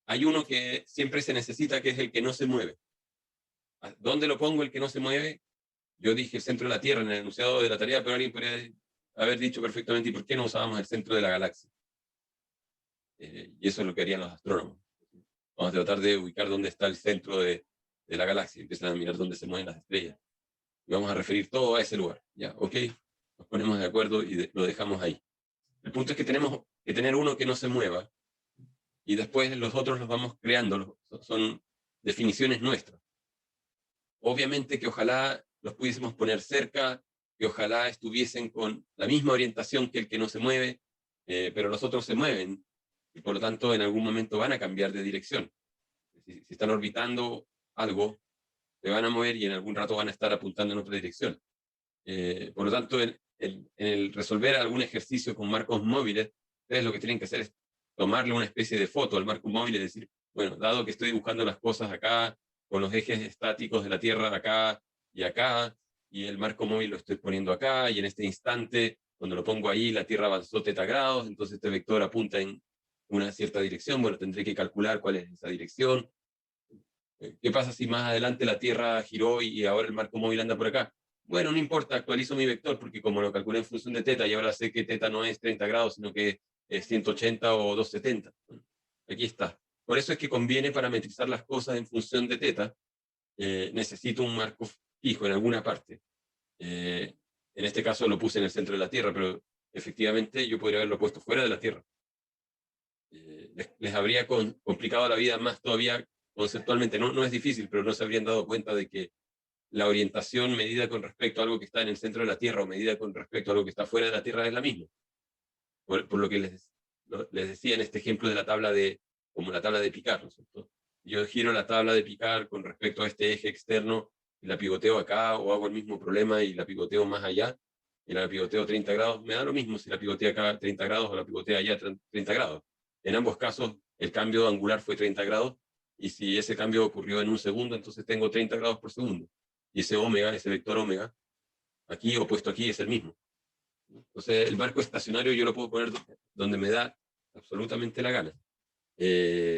hay uno que siempre se necesita, que es el que no se mueve. ¿Dónde lo pongo el que no se mueve? Yo dije el centro de la Tierra en el enunciado de la tarea, pero alguien podría haber dicho perfectamente, ¿y por qué no usábamos el centro de la galaxia? Y eso es lo que harían los astrónomos. Vamos a tratar de ubicar dónde está el centro de la galaxia, empiezan a mirar dónde se mueven las estrellas. Y vamos a referir todo a ese lugar. Ya, ok, nos ponemos de acuerdo y lo dejamos ahí. El punto es que tenemos que tener uno que no se mueva, y después los otros los vamos creando, son definiciones nuestras. Obviamente que ojalá los pudiésemos poner cerca, que ojalá estuviesen con la misma orientación que el que no se mueve, pero los otros se mueven, y por lo tanto en algún momento van a cambiar de dirección. Si están orbitando algo, se van a mover y en algún rato van a estar apuntando en otra dirección. Por lo tanto, en el resolver algún ejercicio con marcos móviles, ustedes lo que tienen que hacer es tomarle una especie de foto al marco móvil y decir, bueno, dado que estoy dibujando las cosas acá, con los ejes estáticos de la Tierra acá, y el marco móvil lo estoy poniendo acá, y en este instante, cuando lo pongo ahí, la Tierra avanzó θ grados, entonces este vector apunta en una cierta dirección, bueno, tendré que calcular cuál es esa dirección. ¿Qué pasa si más adelante la Tierra giró y ahora el marco móvil anda por acá? Bueno, no importa, actualizo mi vector, porque como lo calculé en función de θ, y ahora sé que θ no es 30 grados, sino que es 180 o 270. Aquí está. Por eso es que conviene parametrizar las cosas en función de θ. Necesito un marco fijo en alguna parte. En este caso lo puse en el centro de la Tierra, pero efectivamente yo podría haberlo puesto fuera de la Tierra. Les habría complicado la vida más todavía conceptualmente. No es difícil, pero no se habrían dado cuenta de que la orientación medida con respecto a algo que está en el centro de la Tierra o medida con respecto a algo que está fuera de la Tierra es la misma. Por lo que les decía en este ejemplo de la tabla como la tabla de Picard, ¿no es cierto? Yo giro la tabla de Picard con respecto a este eje externo y la pivoteo acá, o hago el mismo problema y la pivoteo más allá, y la pivoteo 30 grados, me da lo mismo si la pivotea acá 30 grados o la pivotea allá 30 grados. En ambos casos, el cambio angular fue 30 grados, y si ese cambio ocurrió en un segundo, entonces tengo 30 grados por segundo. Y ese omega, ese vector omega, aquí o puesto aquí, es el mismo. Entonces, el marco estacionario yo lo puedo poner donde me da absolutamente la gana.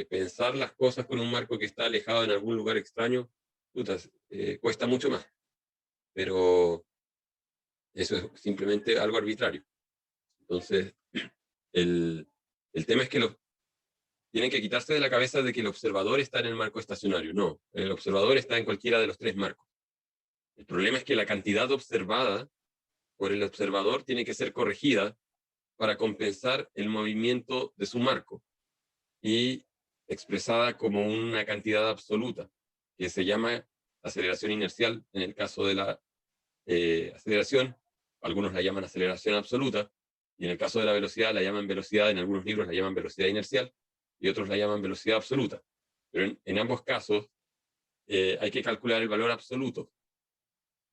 Pensar las cosas con un marco que está alejado en algún lugar extraño, cuesta mucho más. Pero eso es simplemente algo arbitrario. Entonces, el tema es que tienen que quitarse de la cabeza de que el observador está en el marco estacionario. No, el observador está en cualquiera de los tres marcos. El problema es que la cantidad observada por el observador tiene que ser corregida para compensar el movimiento de su marco y expresada como una cantidad absoluta, que se llama aceleración inercial en el caso de la aceleración. Algunos la llaman aceleración absoluta, y en el caso de la velocidad la llaman velocidad, en algunos libros la llaman velocidad inercial, y otros la llaman velocidad absoluta. Pero en ambos casos hay que calcular el valor absoluto,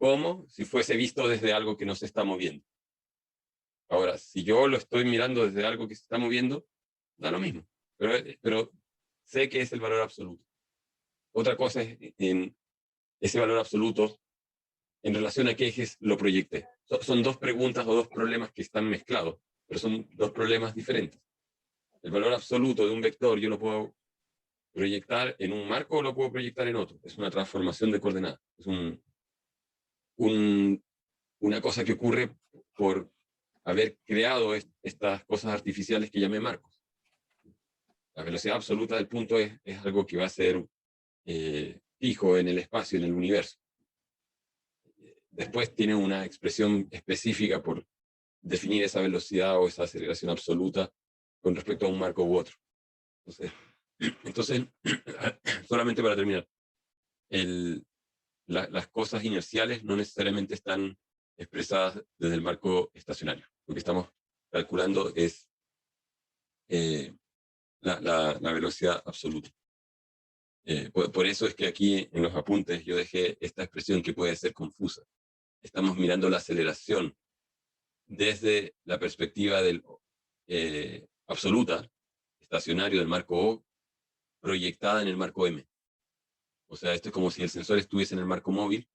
como si fuese visto desde algo que no se está moviendo. Ahora, si yo lo estoy mirando desde algo que se está moviendo, da lo mismo, pero sé que es el valor absoluto. Otra cosa es en ese valor absoluto en relación a qué ejes lo proyecté. Son dos preguntas o dos problemas que están mezclados. pero son dos problemas diferentes. El valor absoluto de un vector yo lo puedo proyectar en un marco o lo puedo proyectar en otro. Es una transformación de coordenadas. Es una cosa que ocurre por haber creado estas cosas artificiales que llamé marcos. La velocidad absoluta del punto es algo que va a ser fijo en el espacio, en el universo. Después tiene una expresión específica por definir esa velocidad o esa aceleración absoluta con respecto a un marco u otro. Entonces solamente para terminar, las cosas inerciales no necesariamente están expresadas desde el marco estacionario. Lo que estamos calculando es la velocidad absoluta. Por eso es que aquí en los apuntes yo dejé esta expresión que puede ser confusa. Estamos mirando la aceleración desde la perspectiva del absoluta, estacionario del marco O, proyectada en el marco M. O sea, esto es como si el sensor estuviese en el marco móvil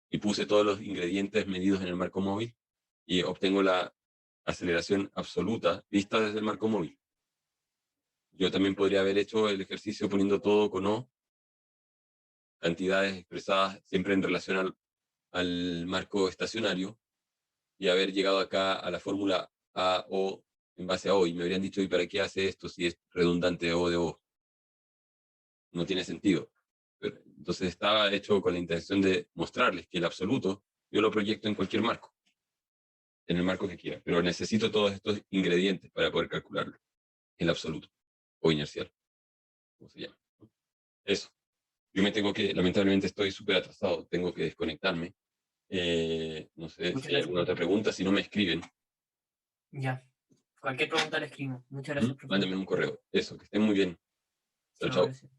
y puse todos los ingredientes medidos en el marco móvil y obtengo la aceleración absoluta vista desde el marco móvil. Yo también podría haber hecho el ejercicio poniendo todo con O, cantidades expresadas siempre en relación al marco estacionario, y haber llegado acá a la fórmula AO en base a O, y me habrían dicho, ¿y para qué hace esto si es redundante O de O? No tiene sentido. Entonces estaba hecho con la intención de mostrarles que el absoluto yo lo proyecto en cualquier marco, en el marco que quiera, pero necesito todos estos ingredientes para poder calcularlo, el absoluto, o inercial, ¿cómo se llama? Eso. Yo me tengo que, lamentablemente estoy súper atrasado, tengo que desconectarme. No sé Muchas si hay alguna gracias. otra pregunta, si no me escriben. Ya. Cualquier pregunta le escribo. Muchas gracias, profesor. Mándenme un correo. Eso, que estén muy bien. Chao, Chao, chao. gracias.